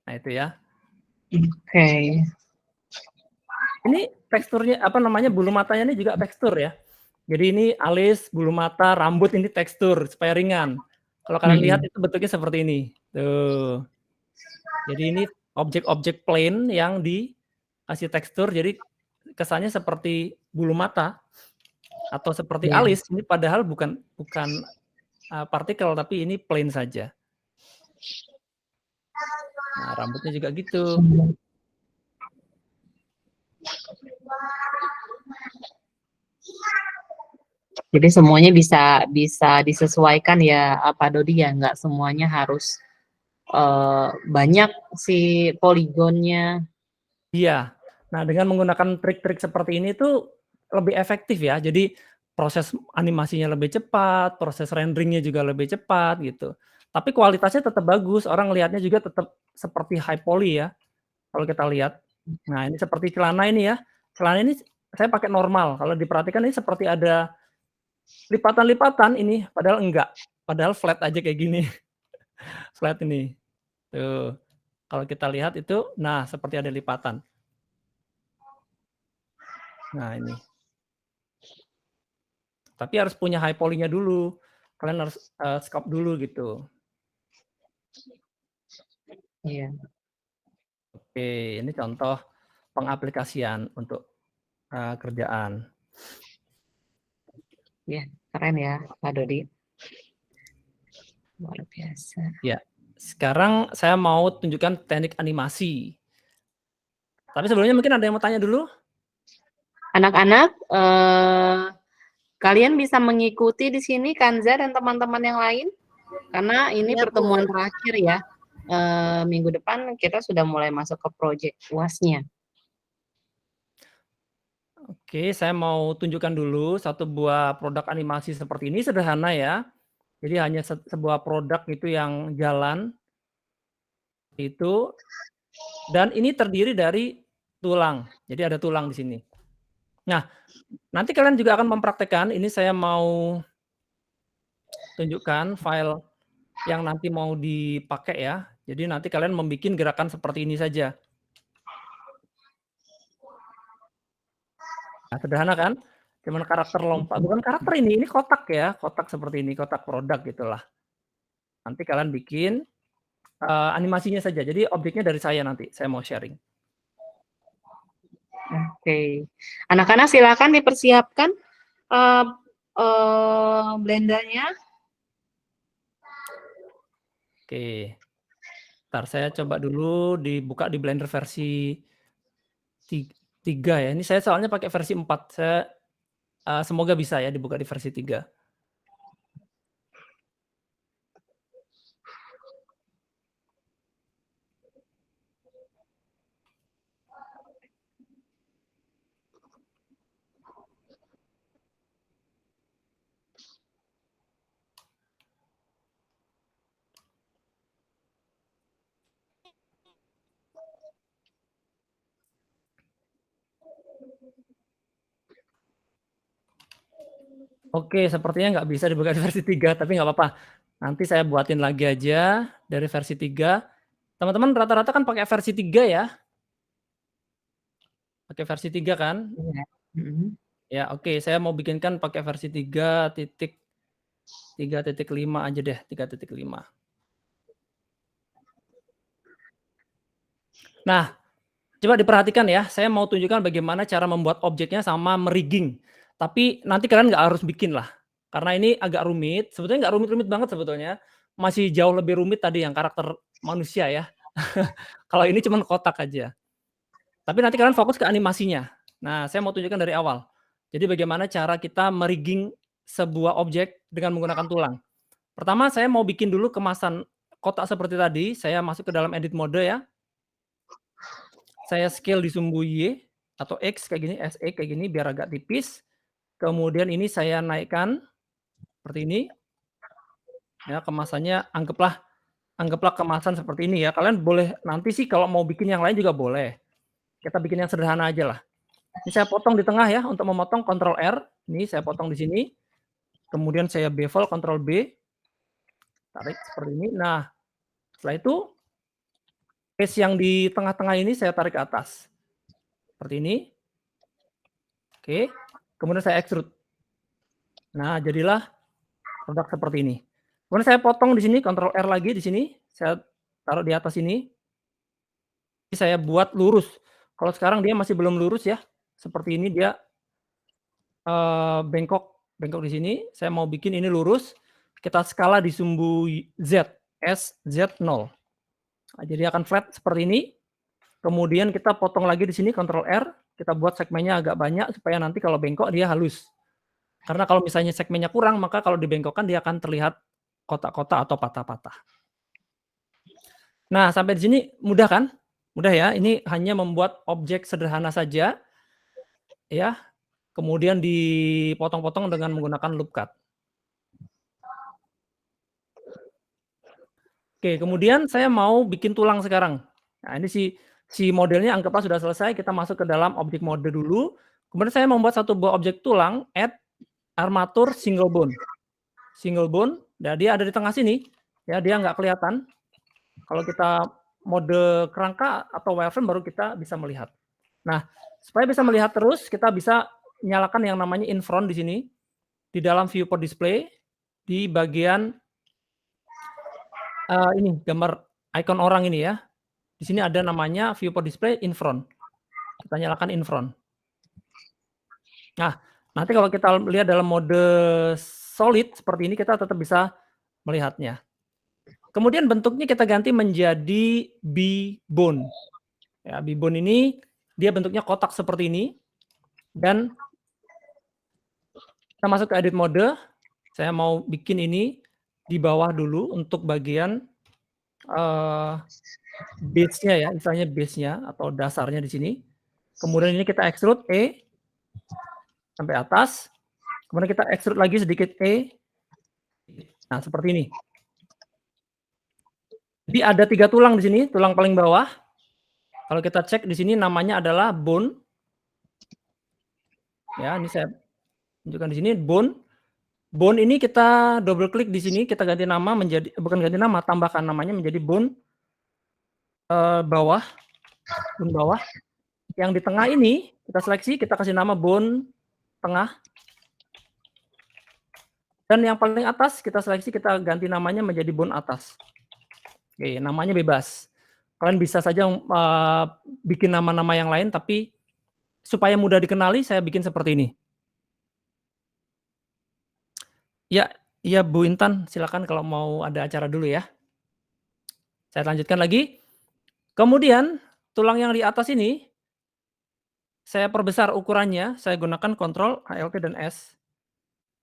nah itu ya. oke. Ini teksturnya, apa namanya, bulu matanya ini juga tekstur ya. Jadi ini alis, bulu mata, rambut ini tekstur supaya ringan. Kalau kalian lihat Mhm, itu bentuknya seperti ini, tuh. Jadi ini objek-objek plain yang dikasih tekstur, jadi kesannya seperti bulu mata atau seperti iya. alis, ini padahal bukan bukan, partikel tapi ini plain saja. Nah rambutnya juga gitu. Mhm. Jadi semuanya bisa bisa disesuaikan ya, Pak Dodi ya, nggak semuanya harus, banyak si poligonnya. Iya. Nah, dengan menggunakan trik-trik seperti ini tuh lebih efektif ya. Jadi proses animasinya lebih cepat, proses rendering-nya juga lebih cepat gitu. Tapi kualitasnya tetap bagus, orang ngelihatnya juga tetap seperti high poly ya, kalau kita lihat. Nah, ini seperti celana ini ya, celana ini saya pakai normal, kalau diperhatikan ini seperti ada lipatan-lipatan ini, padahal enggak, padahal flat aja kayak gini, flat ini. Tuh, kalau kita lihat itu, nah seperti ada lipatan. Nah ini. Tapi harus punya high poly-nya dulu. Kalian harus scope dulu gitu. Iya. Oke, ini contoh pengaplikasian untuk kerjaan. Ya, keren ya, Pak Dodi. Luar biasa. Ya, sekarang saya mau tunjukkan teknik animasi. Tapi sebelumnya mungkin ada yang mau tanya dulu? Anak-anak, kalian bisa mengikuti di sini Kanza dan teman-teman yang lain? Karena ini Iya, Bu. pertemuan terakhir ya. Minggu depan kita sudah mulai masuk ke project UAS-nya. Oke, saya mau tunjukkan dulu satu buah produk animasi seperti ini, sederhana ya. Jadi hanya sebuah produk itu yang jalan. Itu. Dan ini terdiri dari tulang. Jadi ada tulang di sini. Nah, nanti kalian juga akan mempraktekkan, ini saya mau tunjukkan file yang nanti mau dipakai ya. Jadi nanti kalian membuat gerakan seperti ini saja. Nah, sederhana kan? Cuman karakter lompat, bukan karakter ini kotak ya, kotak seperti ini, kotak produk gitulah. Nanti kalian bikin animasinya saja. Jadi objeknya dari saya nanti, saya mau sharing. Oke. Anak-anak silakan dipersiapkan Blender-nya. Oke. Ntar saya coba dulu dibuka di Blender versi 3 ya. Ini saya soalnya pakai versi 4. Saya semoga bisa ya dibuka di versi 3. Oke, sepertinya nggak bisa dibuka di versi 3, tapi nggak apa-apa. Nanti saya buatin lagi aja dari versi 3. Teman-teman rata-rata kan pakai versi 3 ya? Pakai versi 3 kan? Iya. Ya, oke. Saya mau bikinkan pakai versi 3.5 aja deh, 3.5. Nah, coba diperhatikan ya. Saya mau tunjukkan bagaimana cara membuat objeknya sama merigging. Tapi nanti kalian nggak harus bikin lah. Karena ini agak rumit. Sebetulnya nggak rumit-rumit banget sebetulnya. Masih jauh lebih rumit tadi yang karakter manusia ya. Kalau ini cuma kotak aja. Tapi nanti kalian fokus ke animasinya. Nah, saya mau tunjukkan dari awal. Jadi bagaimana cara kita merigging sebuah objek dengan menggunakan tulang. Pertama saya mau bikin dulu kemasan kotak seperti tadi. Saya masuk ke dalam edit mode ya. Saya scale di sumbu Y atau X kayak gini, SE kayak gini biar agak tipis. Kemudian ini saya naikkan seperti ini. Ya, kemasannya anggaplah kemasan seperti ini ya. Kalian boleh nanti sih kalau mau bikin yang lain juga boleh. Kita bikin yang sederhana aja lah. Ini saya potong di tengah ya, untuk memotong Ctrl R. Ini saya potong di sini. Kemudian saya bevel Ctrl B. Tarik seperti ini. Nah, setelah itu face yang di tengah-tengah ini saya tarik ke atas. Seperti ini. Oke. Kemudian saya extrude. Nah, jadilah produk seperti ini. Kemudian saya potong di sini, Ctrl R lagi di sini. Saya taruh di atas ini. Saya buat lurus. Kalau sekarang dia masih belum lurus ya. Seperti ini dia bengkok di sini. Saya mau bikin ini lurus. Kita skala di sumbu Z, SZ0. Nah, jadi akan flat seperti ini. Kemudian kita potong lagi di sini, Ctrl R. Kita buat segmennya agak banyak supaya nanti kalau bengkok dia halus. Karena kalau misalnya segmennya kurang, maka kalau dibengkokkan dia akan terlihat kotak-kotak atau patah-patah. Nah, sampai di sini mudah kan? Mudah ya. Ini hanya membuat objek sederhana saja. Ya. Kemudian dipotong-potong dengan menggunakan loop cut. Oke, kemudian saya mau bikin tulang sekarang. Nah, ini si modelnya anggaplah sudah selesai, kita masuk ke dalam objek mode dulu. Kemudian saya membuat satu buah objek tulang, add armatur single bone. Single bone, nah dia ada di tengah sini. Ya, dia nggak kelihatan. Kalau kita mode kerangka atau wireframe baru kita bisa melihat. Nah, supaya bisa melihat terus, kita bisa nyalakan yang namanya in front di sini, di dalam viewport display, di bagian ini gambar icon orang ini ya. Di sini ada namanya viewport display in front. Kita nyalakan in front. Nah, nanti kalau kita lihat dalam mode solid seperti ini, kita tetap bisa melihatnya. Kemudian bentuknya kita ganti menjadi B-bone. Ya, B-bone ini dia bentuknya kotak seperti ini, dan kita masuk ke edit mode. Saya mau bikin ini di bawah dulu untuk bagian base-nya ya, misalnya base-nya atau dasarnya di sini. Kemudian ini kita extrude E sampai atas. Kemudian kita extrude lagi sedikit E. Nah, seperti ini. Jadi ada 3 tulang di sini, tulang paling bawah. Kalau kita cek di sini namanya adalah bone. Ya, ini saya tunjukkan di sini bone. Bone ini kita double klik di sini, kita ganti nama menjadi, bukan ganti nama, tambahkan namanya menjadi bone bawah. Bone bawah. Yang di tengah ini kita seleksi, kita kasih nama bone tengah. Dan yang paling atas kita seleksi, kita ganti namanya menjadi bone atas. Oke, namanya bebas. Kalian bisa saja bikin nama-nama yang lain, tapi supaya mudah dikenali, saya bikin seperti ini. Ya, iya Bu Intan, silakan kalau mau ada acara dulu ya. Saya lanjutkan lagi. Kemudian tulang yang di atas ini saya perbesar ukurannya, saya gunakan Ctrl Alt dan S.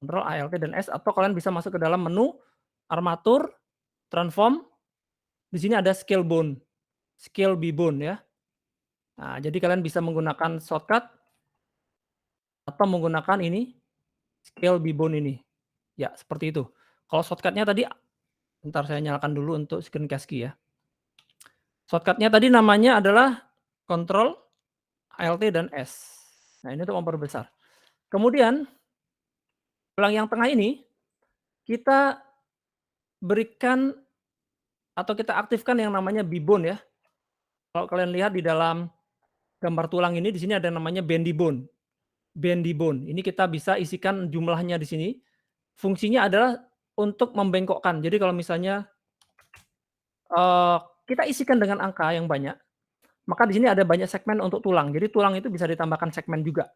Ctrl Alt dan S, atau kalian bisa masuk ke dalam menu armatur, transform. Di sini ada scale bone, scale B-bone ya. Nah, jadi kalian bisa menggunakan shortcut atau menggunakan ini scale B-bone ini. Ya, seperti itu. Kalau shortcutnya tadi, bentar saya nyalakan dulu untuk screencast key ya. Shortcutnya tadi namanya adalah Ctrl Alt dan S. Nah, ini untuk memperbesar. Kemudian tulang yang tengah ini kita berikan atau kita aktifkan yang namanya B-bone ya. Kalau kalian lihat di dalam gambar tulang ini, di sini ada namanya bendy bone. Bendy bone. Ini kita bisa isikan jumlahnya di sini. Fungsinya adalah untuk membengkokkan. Jadi kalau misalnya kita isikan dengan angka yang banyak, maka di sini ada banyak segmen untuk tulang. Jadi tulang itu bisa ditambahkan segmen juga.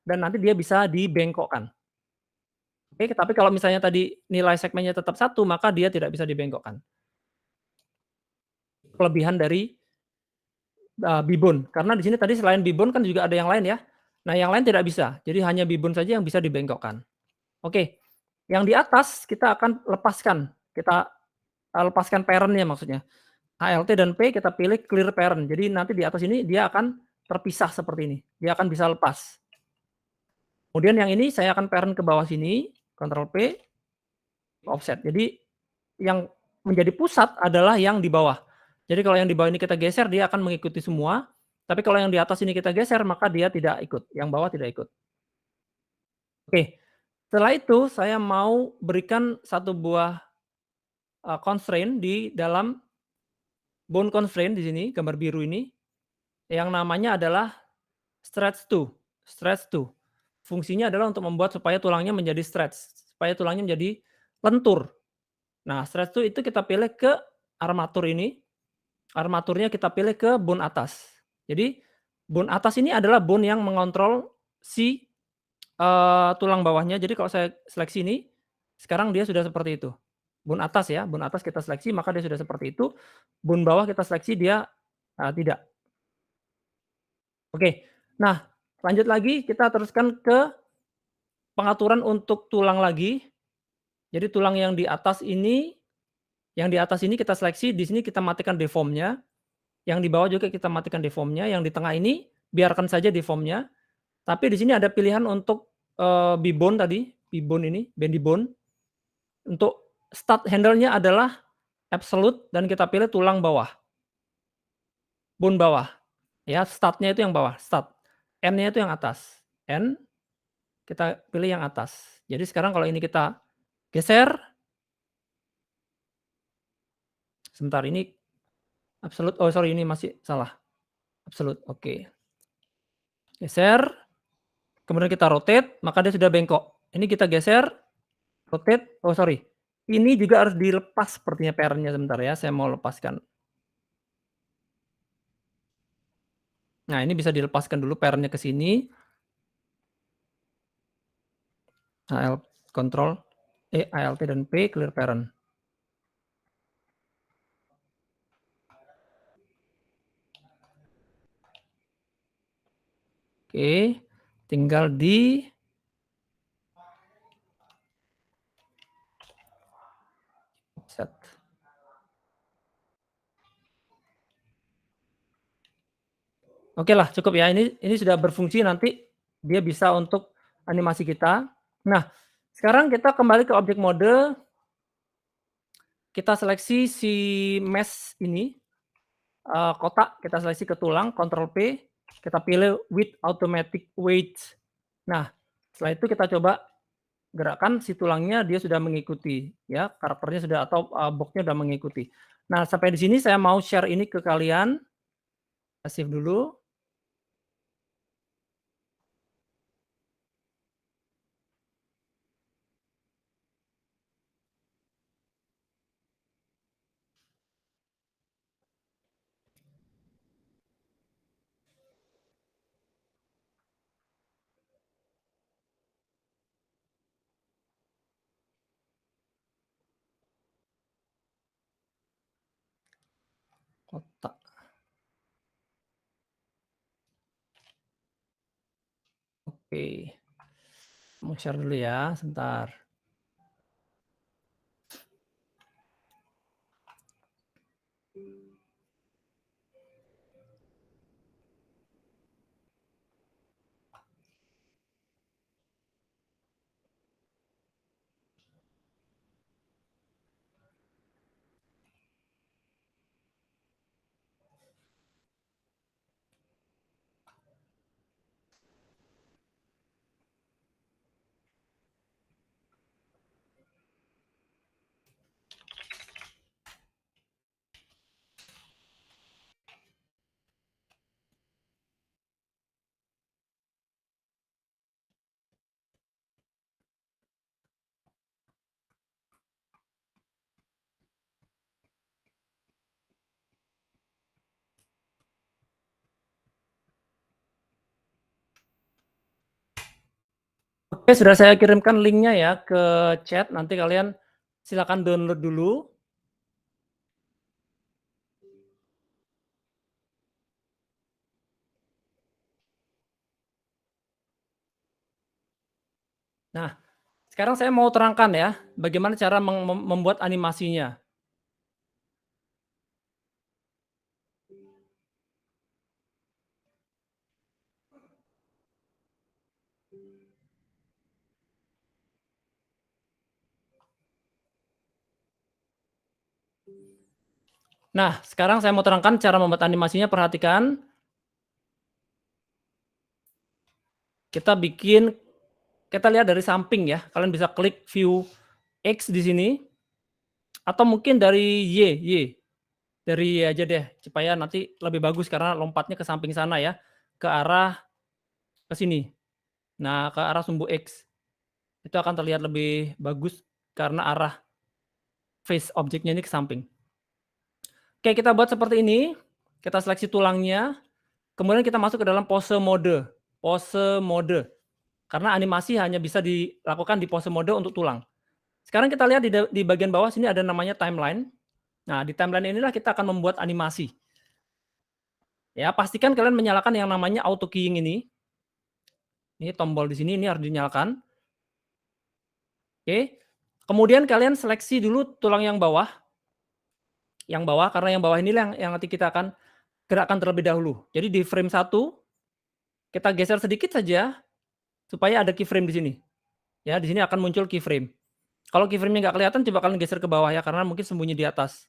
Dan nanti dia bisa dibengkokkan. Oke, tapi kalau misalnya tadi nilai segmennya tetap 1, maka dia tidak bisa dibengkokkan. Kelebihan dari B-bone. Karena di sini tadi selain B-bone kan juga ada yang lain ya. Nah, yang lain tidak bisa. Jadi hanya B-bone saja yang bisa dibengkokkan. Oke. Yang di atas kita akan lepaskan. Kita lepaskan parent-nya maksudnya. Alt dan P kita pilih clear parent. Jadi nanti di atas ini dia akan terpisah seperti ini. Dia akan bisa lepas. Kemudian yang ini saya akan parent ke bawah sini, Ctrl P, offset. Jadi yang menjadi pusat adalah yang di bawah. Jadi kalau yang di bawah ini kita geser, dia akan mengikuti semua. Tapi kalau yang di atas ini kita geser, maka dia tidak ikut. Yang bawah tidak ikut. Oke. Setelah itu saya mau berikan satu buah constraint di dalam bone constraint di sini, gambar biru ini, yang namanya adalah stretch to. Stretch to. Fungsinya adalah untuk membuat supaya tulangnya menjadi stretch, supaya tulangnya menjadi lentur. Nah, stretch to itu kita pilih ke armatur ini. Armaturnya kita pilih ke bone atas. Jadi bone atas ini adalah bone yang mengontrol si tulang bawahnya. Jadi kalau saya seleksi ini, sekarang dia sudah seperti itu. Bone atas ya, bone atas kita seleksi maka dia sudah seperti itu. Bone bawah kita seleksi dia tidak. Oke. Nah, lanjut lagi kita teruskan ke pengaturan untuk tulang lagi. Jadi tulang yang di atas ini kita seleksi, di sini kita matikan deform-nya. Yang di bawah juga kita matikan deform-nya, yang di tengah ini biarkan saja deform-nya. Tapi di sini ada pilihan untuk B-bone tadi, B-bone ini, bendy bone. Untuk start handle-nya adalah absolute dan kita pilih tulang bawah. Bone bawah. Ya, start-nya itu yang bawah, start. End-nya itu yang atas. End, kita pilih yang atas. Jadi sekarang kalau ini kita geser. Sebentar ini absolute, oh sorry ini masih salah. Absolute, oke. geser, kemudian kita rotate, maka dia sudah bengkok. Ini kita geser, rotate, oh sorry, ini juga harus dilepas sepertinya pair-nya sebentar ya, saya mau lepaskan. Nah, ini bisa dilepaskan dulu pair-nya ke sini. Alt dan P, clear parent. Oke, tinggal di set. Oke lah, cukup ya. Ini sudah berfungsi, nanti dia bisa untuk animasi kita. Nah, sekarang kita kembali ke objek mode. Kita seleksi si mesh ini, kotak, kita seleksi ke tulang, Ctrl P, kita pilih with automatic weight. Nah, setelah itu kita coba gerakan si tulangnya, dia sudah mengikuti ya, karakternya sudah atau, box-nya sudah mengikuti. Nah, sampai di sini saya mau share ini ke kalian. Save dulu. Kotak. Oke. Mau share dulu ya, sebentar. Oke, sudah saya kirimkan linknya ya ke chat, nanti kalian silakan download dulu. Nah, sekarang saya mau terangkan ya, bagaimana cara membuat animasinya. Nah, sekarang saya mau terangkan cara membuat animasinya, perhatikan. Kita lihat dari samping ya, kalian bisa klik view X di sini, atau mungkin dari Y. Dari Y aja deh, supaya nanti lebih bagus karena lompatnya ke samping sana ya, ke arah ke sini. Nah, ke arah sumbu X. Itu akan terlihat lebih bagus karena arah face objeknya ini ke samping. Oke, kita buat seperti ini. Kita seleksi tulangnya, kemudian kita masuk ke dalam pose mode. Pose mode. Karena animasi hanya bisa dilakukan di pose mode untuk tulang. Sekarang kita lihat di bagian bawah sini ada namanya timeline. Nah, di timeline inilah kita akan membuat animasi. Ya, pastikan kalian menyalakan yang namanya auto keying ini. Ini tombol di sini ini harus dinyalakan. Oke. Kemudian kalian seleksi dulu tulang yang bawah. Yang bawah, karena yang bawah inilah yang nanti kita akan gerakkan terlebih dahulu. Jadi di frame 1 kita geser sedikit saja supaya ada keyframe di sini. Ya, di sini akan muncul keyframe. Kalau keyframe-nya nggak kelihatan, coba kalian geser ke bawah ya, karena mungkin sembunyi di atas.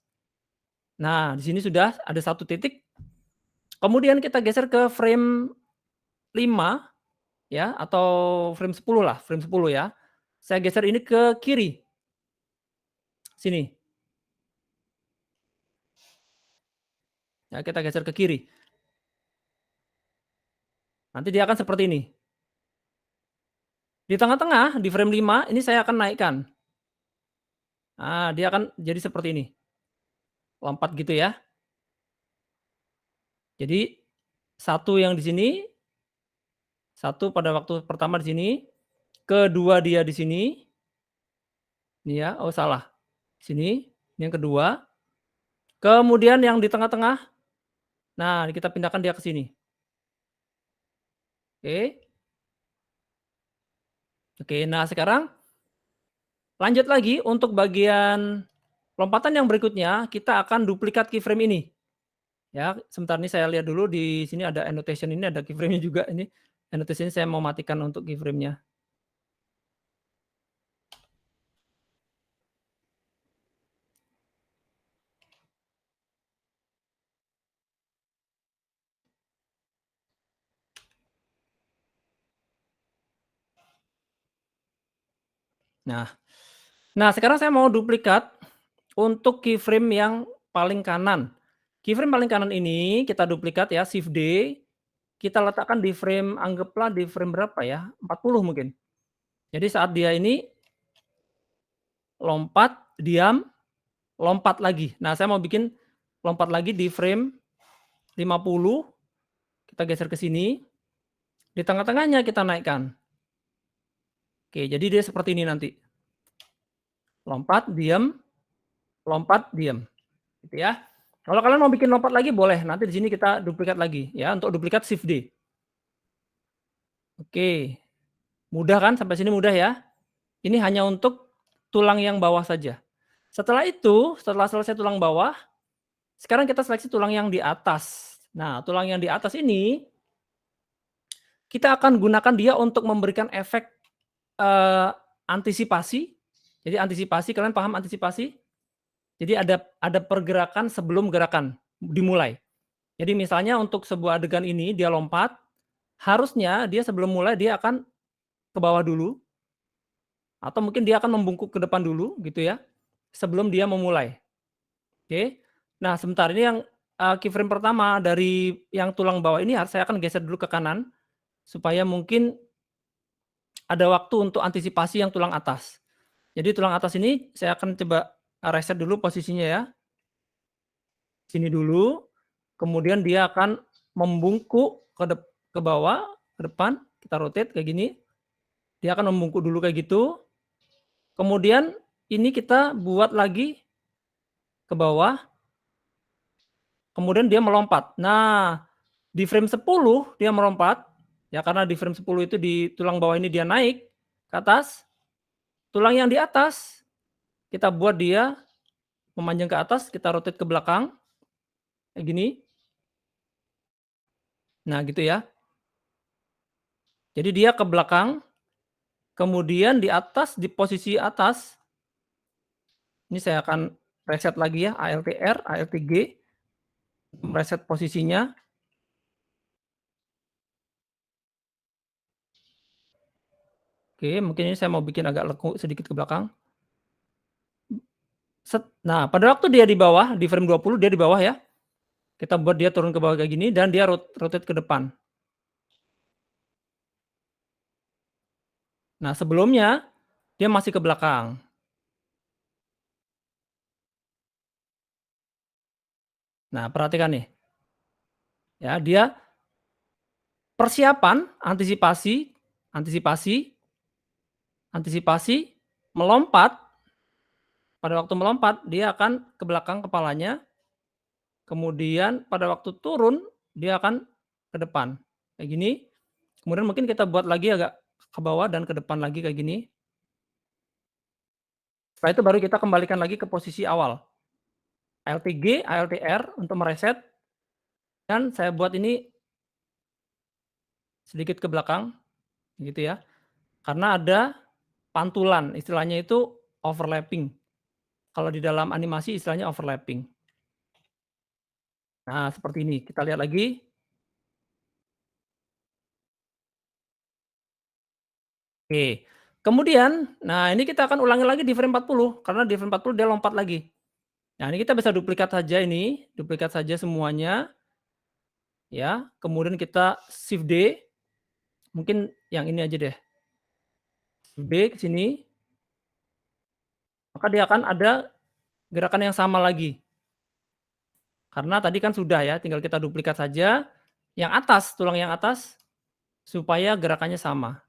Nah, di sini sudah ada 1 titik. Kemudian kita geser ke frame 5 ya, atau frame 10 lah, frame 10 ya. Saya geser ini ke kiri. Sini. Ya, kita geser ke kiri. Nanti dia akan seperti ini. Di tengah-tengah, di frame 5, ini saya akan naikkan. Nah, dia akan jadi seperti ini. Lompat gitu ya. Jadi, satu yang di sini, satu pada waktu pertama di sini, kedua dia di sini, ini ya, oh salah, sini, ini yang kedua, kemudian yang di tengah-tengah, nah kita pindahkan dia ke sini. Oke. Oke, nah sekarang lanjut lagi untuk bagian lompatan yang berikutnya, kita akan duplikat keyframe ini. Ya, sebentar ini saya lihat dulu di sini ada annotation ini, ada keyframe-nya juga ini. Annotation saya mau matikan untuk keyframe-nya. Nah, sekarang saya mau duplikat untuk keyframe yang paling kanan. Keyframe paling kanan ini kita duplikat ya, Shift D, kita letakkan di frame, anggaplah di frame berapa ya, 40 mungkin. Jadi saat dia ini lompat, diam, lompat lagi. Nah, saya mau bikin lompat lagi di frame 50, kita geser ke sini, di tengah-tengahnya kita naikkan. Oke, jadi dia seperti ini nanti. Lompat, lompat, diam. Gitu ya. Kalau kalian mau bikin lompat lagi boleh, nanti di sini kita duplikat lagi ya, untuk duplikat Shift D. Oke. Mudah kan? Sampai sini mudah ya. Ini hanya untuk tulang yang bawah saja. Setelah itu, setelah selesai tulang bawah, sekarang kita seleksi tulang yang di atas. Nah, tulang yang di atas ini kita akan gunakan dia untuk memberikan efek antisipasi. Jadi antisipasi, kalian paham antisipasi? Jadi ada pergerakan sebelum gerakan dimulai. Jadi misalnya untuk sebuah adegan ini dia lompat, harusnya dia sebelum mulai dia akan ke bawah dulu, atau mungkin dia akan membungkuk ke depan dulu gitu ya, sebelum dia memulai. Oke. Nah sebentar ini yang, keyframe pertama dari yang tulang bawah ini saya akan geser dulu ke kanan, supaya mungkin ada waktu untuk antisipasi yang tulang atas. Jadi tulang atas ini saya akan coba reset dulu posisinya ya. Sini dulu, kemudian dia akan membungkuk ke bawah, ke depan, kita rotate kayak gini. Dia akan membungkuk dulu kayak gitu. Kemudian ini kita buat lagi ke bawah, kemudian dia melompat. Nah, di frame 10 dia melompat, ya karena di frame 10 itu di tulang bawah ini dia naik ke atas, tulang yang di atas kita buat dia memanjang ke atas, kita rotate ke belakang, kayak gini. Nah gitu ya. Jadi dia ke belakang, kemudian di atas, di posisi atas, ini saya akan reset lagi ya, Alt R, Alt G, reset posisinya. Oke, mungkin ini saya mau bikin agak lekuk sedikit ke belakang. Nah, pada waktu dia di bawah, di frame 20 dia di bawah ya, kita buat dia turun ke bawah kayak gini dan dia rotate ke depan. Nah, sebelumnya dia masih ke belakang. Nah, perhatikan nih. Ya, dia persiapan, antisipasi, antisipasi, antisipasi, melompat. Pada waktu melompat, dia akan ke belakang kepalanya, kemudian pada waktu turun, dia akan ke depan. Kayak gini. Kemudian mungkin kita buat lagi agak ke bawah dan ke depan lagi kayak gini. Setelah itu baru kita kembalikan lagi ke posisi awal. Alt G, Alt R untuk mereset. Dan saya buat ini sedikit ke belakang, gitu ya. Karena ada pantulan, istilahnya itu overlapping. Kalau di dalam animasi istilahnya overlapping. Nah, seperti ini. Kita lihat lagi. Oke. Kemudian, nah ini kita akan ulangi lagi di frame 40, karena di frame 40 dia lompat lagi. Nah, ini kita bisa duplikat saja ini, duplikat saja semuanya. Ya, kemudian kita Shift D, mungkin yang ini aja deh. B ke sini, maka dia akan ada gerakan yang sama lagi. Karena tadi kan sudah ya, tinggal kita duplikat saja yang atas, tulang yang atas supaya gerakannya sama.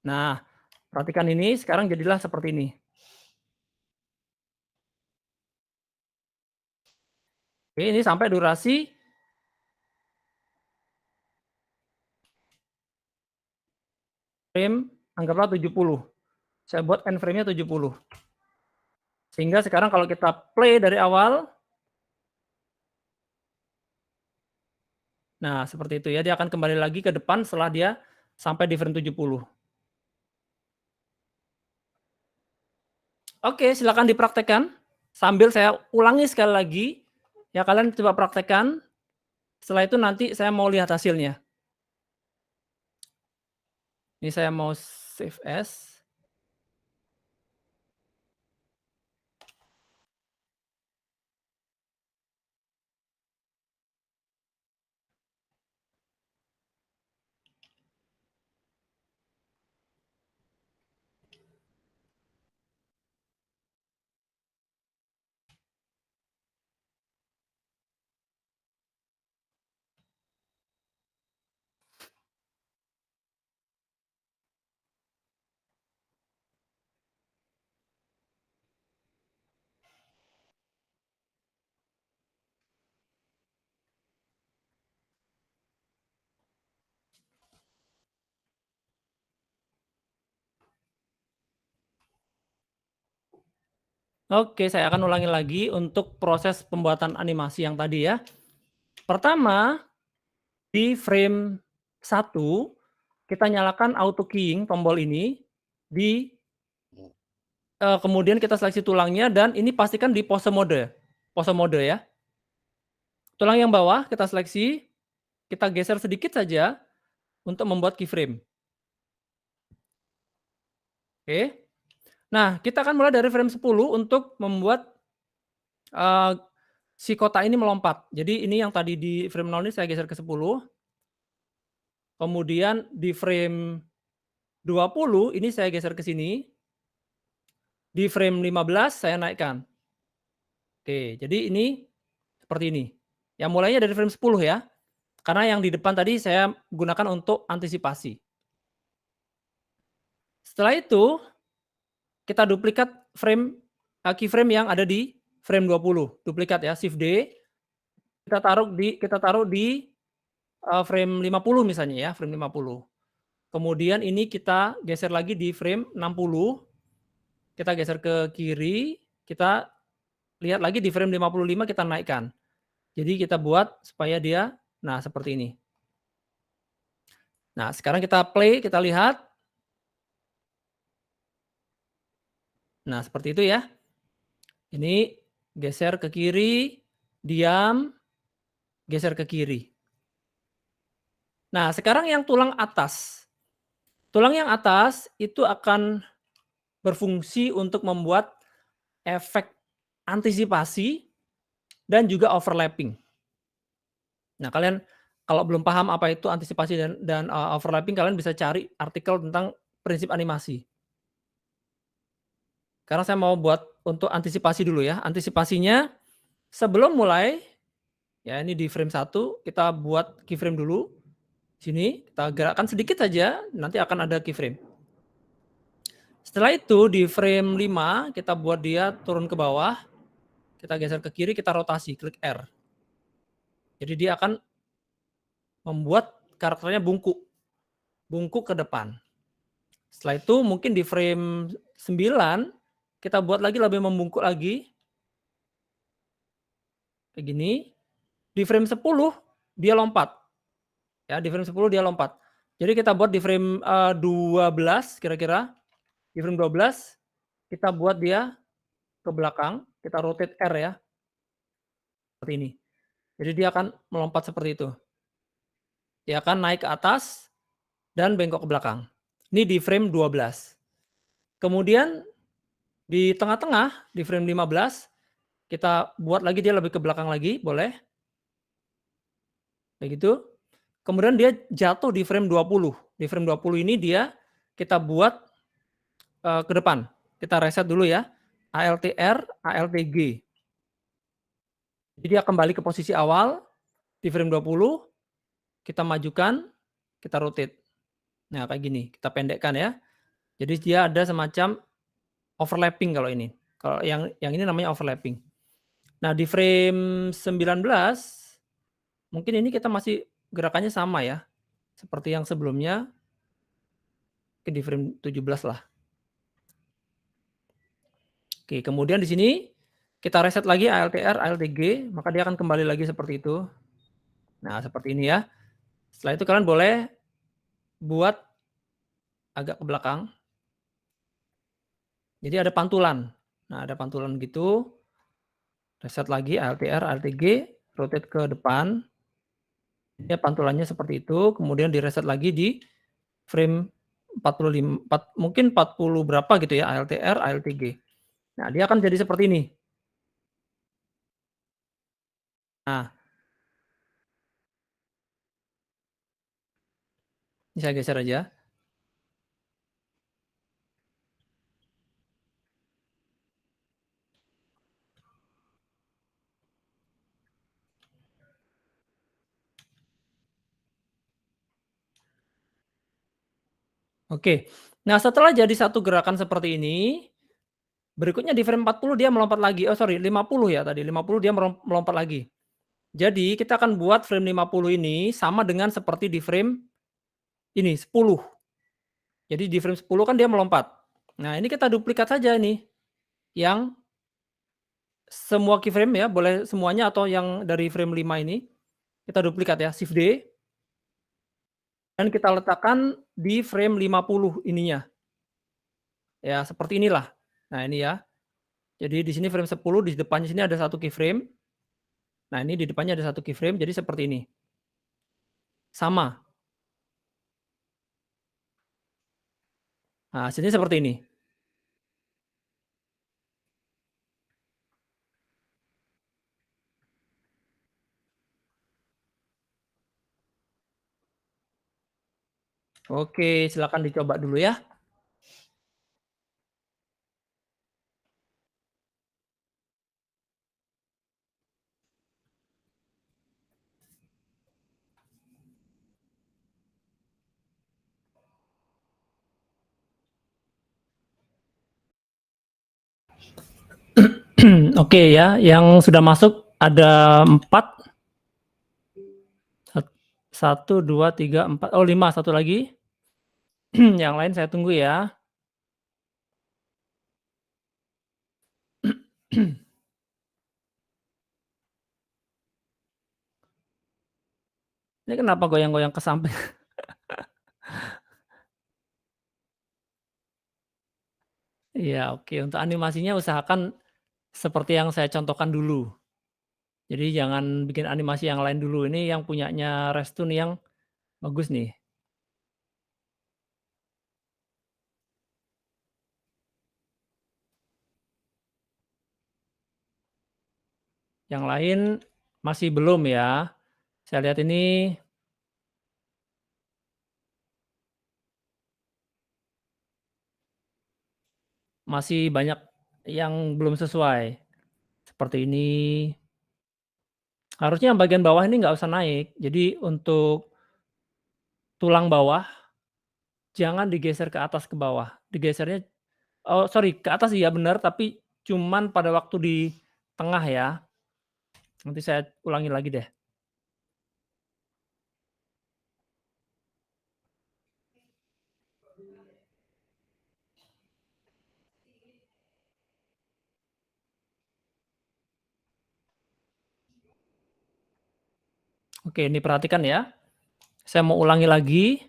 Nah, perhatikan ini sekarang jadilah seperti ini. Oke, ini sampai durasi frame anggaplah 70. Saya buat end frame-nya 70. Sehingga sekarang kalau kita play dari awal, nah seperti itu ya, dia akan kembali lagi ke depan setelah dia sampai di frame 70. Oke, silakan dipraktekkan. Sambil saya ulangi sekali lagi, ya kalian coba praktekkan. Setelah itu nanti saya mau lihat hasilnya. Ini saya mau save as. Oke, saya akan ulangi lagi untuk proses pembuatan animasi yang tadi ya. Pertama, di frame 1, kita nyalakan auto keying tombol ini, kemudian kita seleksi tulangnya dan ini pastikan di pose mode ya. Tulang yang bawah kita seleksi, kita geser sedikit saja untuk membuat keyframe. Oke. Nah, kita akan mulai dari frame 10 untuk membuat, si kotak ini melompat. Jadi ini yang tadi di frame 0 ini saya geser ke 10, kemudian di frame 20 ini saya geser ke sini, di frame 15 saya naikkan. Oke, jadi ini seperti ini. Ya mulainya dari frame 10 ya, karena yang di depan tadi saya gunakan untuk antisipasi. Setelah itu, kita duplikat keyframe yang ada di frame 20, duplikat ya, Shift D, kita taruh di frame 50 misalnya ya, frame 50. Kemudian ini kita geser lagi di frame 60, kita geser ke kiri, kita lihat lagi di frame 55 kita naikkan. Jadi kita buat supaya dia, nah seperti ini. Nah sekarang kita play, kita lihat. Nah seperti itu ya. Ini geser ke kiri, diam, geser ke kiri. Nah sekarang yang tulang atas. Tulang yang atas itu akan berfungsi untuk membuat efek antisipasi dan juga overlapping. Nah, kalian kalau belum paham apa itu antisipasi dan overlapping, kalian bisa cari artikel tentang prinsip animasi. Sekarang saya mau buat untuk antisipasi dulu ya. Antisipasinya sebelum mulai, ya ini di frame 1 kita buat keyframe dulu. Sini kita gerakkan sedikit saja, nanti akan ada keyframe. Setelah itu di frame 5 kita buat dia turun ke bawah, kita geser ke kiri, kita rotasi, klik R. Jadi dia akan membuat karakternya bungkuk ke depan. Setelah itu mungkin di frame 9 kita buat lagi lebih membungkuk lagi. Kayak gini. Di frame 10 dia lompat. Ya, di frame 10 dia lompat. Jadi kita buat di frame 12 kira-kira. Di frame 12 kita buat dia ke belakang, kita rotate R ya. Seperti ini. Jadi dia akan melompat seperti itu. Dia akan naik ke atas dan bengkok ke belakang. Ini di frame 12. Kemudian di tengah-tengah, di frame 15, kita buat lagi dia lebih ke belakang lagi, boleh. Kayak gitu. kemudian dia jatuh di frame 20. Di frame 20 ini dia kita buat ke depan. Kita reset dulu ya. ALTR, ALTG. Jadi dia kembali ke posisi awal di frame 20, kita majukan, kita rotate. Nah, kayak gini, kita pendekkan ya. Jadi dia ada semacam overlapping kalau ini. Kalau yang ini namanya overlapping. Nah, di frame 19 mungkin ini kita masih gerakannya sama ya. Seperti yang sebelumnya. Mungkin di frame 17 lah. Oke, kemudian di sini kita reset lagi ALTR, ALTG, maka dia akan kembali lagi seperti itu. Nah, seperti ini ya. Setelah itu kalian boleh buat agak ke belakang. Jadi ada pantulan. Nah, ada pantulan gitu. Reset lagi ALTR, ALTG, rotate ke depan. Ya, pantulannya seperti itu. Kemudian di reset lagi di frame 45, mungkin 40 berapa gitu ya, ALTR, ALTG. Nah, dia akan jadi seperti ini. Nah, ini saya geser aja. Oke. Nah, setelah jadi satu gerakan seperti ini, berikutnya di frame 40 dia melompat lagi. Oh, sorry, 50 ya tadi. 50 dia melompat lagi. Jadi, kita akan buat frame 50 ini sama dengan seperti di frame ini, 10. Jadi di frame 10 kan dia melompat. Nah, ini kita duplikat saja nih. Yang semua keyframe ya, boleh semuanya atau yang dari frame 5 ini. Kita duplikat ya, Shift D. Dan kita letakkan di frame 50 ininya. Ya, seperti inilah. Nah, ini ya. Jadi di sini frame 10, di depannya sini ada satu keyframe. Nah, ini di depannya ada satu keyframe, jadi seperti ini. Sama. Nah, sini seperti ini. Oke, silakan dicoba dulu ya. Oke ya, yang sudah masuk ada 4. 1, 2, 3, 4. Oh, 5, satu lagi. Yang lain saya tunggu ya. Ini kenapa goyang-goyang ke samping? Iya, oke. Untuk animasinya usahakan seperti yang saya contohkan dulu. Jadi jangan bikin animasi yang lain dulu. Ini yang punyanya Restune yang bagus nih. Yang lain masih belum ya. Saya lihat ini masih banyak yang belum sesuai. Seperti ini. Harusnya yang bagian bawah ini nggak usah naik. Jadi untuk tulang bawah jangan digeser ke atas ke bawah. Digesernya, oh sorry, ke atas iya benar, tapi cuman pada waktu di tengah ya. Nanti saya ulangi lagi deh. Oke, ini perhatikan ya. Saya mau ulangi lagi.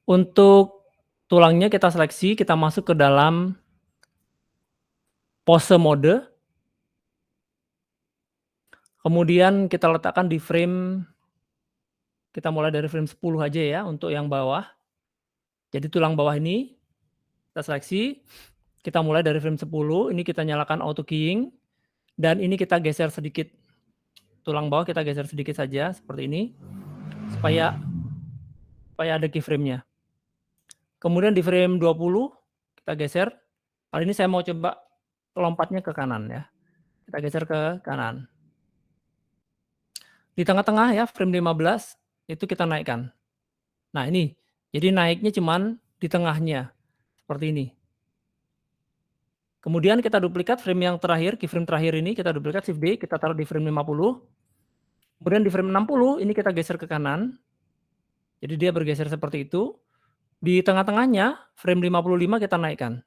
Untuk tulangnya kita seleksi, kita masuk ke dalam pose mode. Kemudian kita letakkan di frame, kita mulai dari frame 10 aja ya untuk yang bawah. Jadi tulang bawah ini kita seleksi, Kita mulai dari frame 10, ini kita nyalakan auto keying, dan ini kita geser sedikit. Tulang bawah kita geser sedikit saja, seperti ini, supaya ada keyframe-nya. Kemudian di frame 20, kita geser. Kali ini saya mau coba lompatnya ke kanan ya. Kita geser ke kanan. Di tengah-tengah ya, frame 15, itu kita naikkan. Nah ini, jadi naiknya cuman di tengahnya, seperti ini. Kemudian kita duplikat frame yang terakhir, keyframe terakhir ini kita duplikat Shift D, kita taruh di frame 50. Kemudian di frame 60 ini kita geser ke kanan. Jadi dia bergeser seperti itu. Di tengah-tengahnya frame 55 kita naikkan.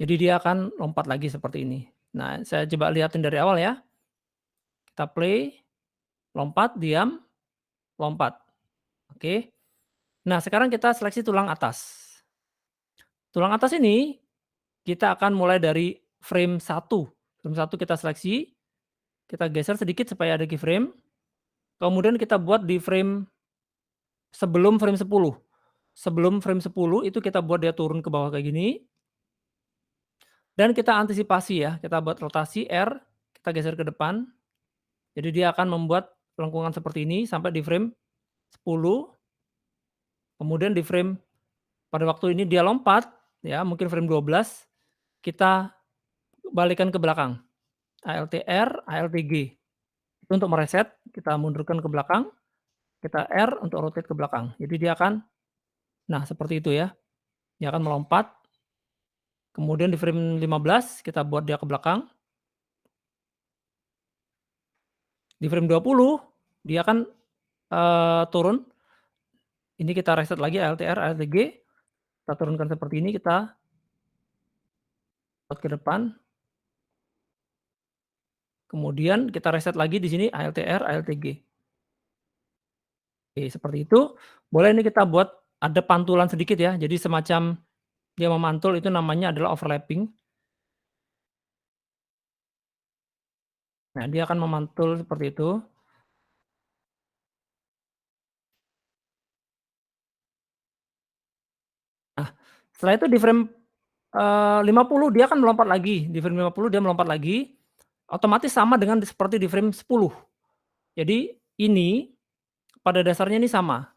Jadi dia akan lompat lagi seperti ini. Nah, saya coba lihatin dari awal ya. Kita play, lompat, diam, lompat. Oke. Nah, sekarang kita seleksi tulang atas. Tulang atas ini kita akan mulai dari frame 1. Frame 1 kita seleksi, kita geser sedikit supaya ada keyframe. Kemudian kita buat di frame sebelum frame 10. Sebelum frame 10 itu kita buat dia turun ke bawah kayak gini. Dan kita antisipasi ya, kita buat rotasi R, kita geser ke depan. Jadi dia akan membuat lengkungan seperti ini sampai di frame 10. Kemudian di frame pada waktu ini dia lompat, ya mungkin frame 12, kita balikan ke belakang. Alt R, Alt G. Itu untuk mereset, kita mundurkan ke belakang, kita R untuk rotate ke belakang. Jadi dia akan, nah seperti itu ya, dia akan melompat. Kemudian di frame 15 kita buat dia ke belakang. Di frame 20 dia akan turun. Ini kita reset lagi Alt R, Alt G. Kita turunkan seperti ini, kita buat ke depan. Kemudian kita reset lagi di sini Alt R, Alt G. Oke, seperti itu. Boleh ini kita buat ada pantulan sedikit ya. Jadi semacam dia memantul, itu namanya adalah overlapping. Nah, dia akan memantul seperti itu. Nah, setelah itu di frame 50 dia akan melompat lagi. Di frame 50 dia melompat lagi. Otomatis sama dengan seperti di frame 10. Jadi ini pada dasarnya ini sama.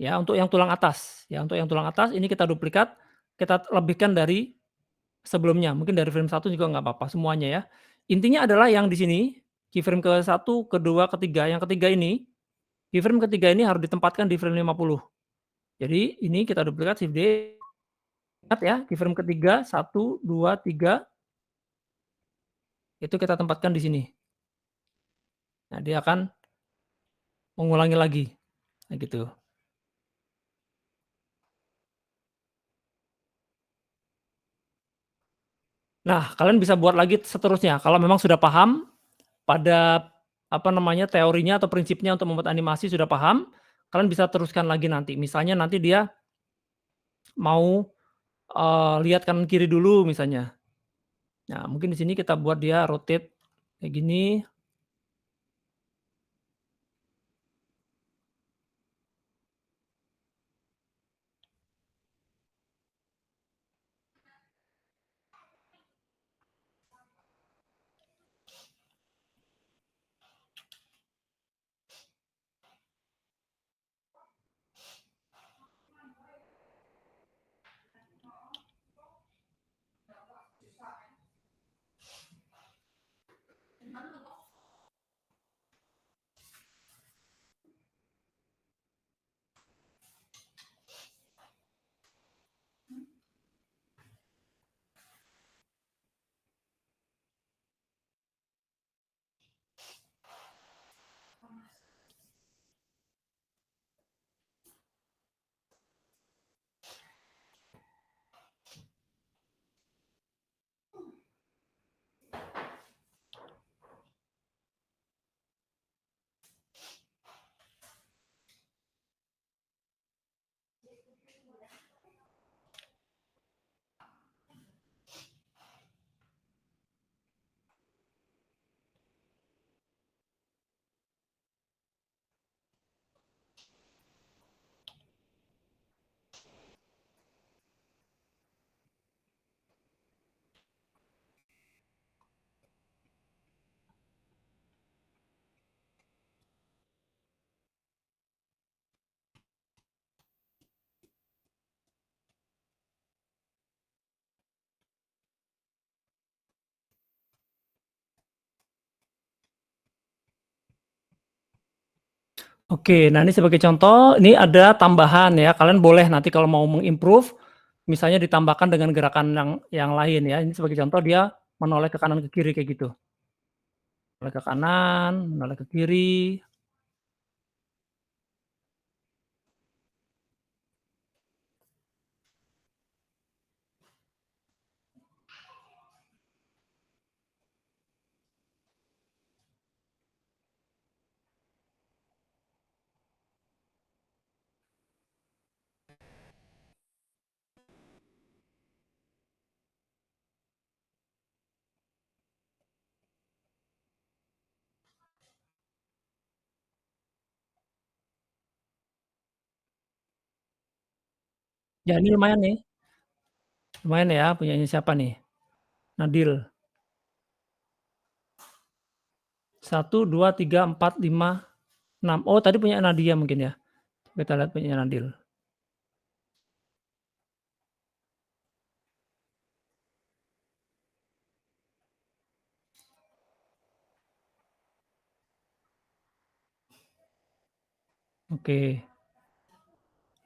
Ya, untuk yang tulang atas. Ya, untuk yang tulang atas ini kita duplikat, kita lebihkan dari sebelumnya. Mungkin dari frame 1 juga nggak apa-apa semuanya ya. Intinya adalah yang di sini, keyframe ke-1, kedua, ketiga. Yang ketiga ini, keyframe ketiga ini harus ditempatkan di frame 50. Jadi ini kita duplikat Shift D. Ingat ya, keyframe ketiga 1, 2, 3 itu kita tempatkan di sini. Nah, dia akan mengulangi lagi. Nah, gitu. Nah, kalian bisa buat lagi seterusnya. Kalau memang sudah paham pada apa namanya, teorinya atau prinsipnya untuk membuat animasi sudah paham, kalian bisa teruskan lagi nanti. Misalnya nanti dia mau, lihat kanan kiri dulu misalnya. Nah, mungkin di sini kita buat dia rotate kayak gini. Oke, nah ini sebagai contoh, ini ada tambahan ya, kalian boleh nanti kalau mau meng-improve, misalnya ditambahkan dengan gerakan yang lain ya. Ini sebagai contoh dia menoleh ke kanan ke kiri kayak gitu. Menoleh ke kanan, menoleh ke kiri. Ya ini lumayan ya punyanya siapa nih? Nadil. 1, 2, 3, 4, 5, 6. Oh tadi punya Nadia mungkin ya? Kita lihat punyanya Nadil. Oke,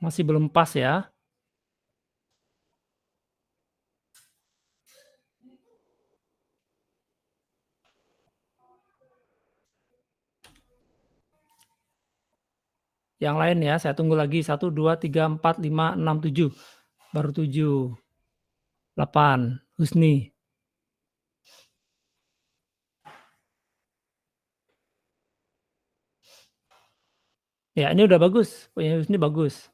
masih belum pas ya. Yang lain ya, saya tunggu lagi. 1, 2, 3, 4, 5, 6, 7. Baru 7. 8. Husni. Ya ini udah bagus, punya Husni bagus.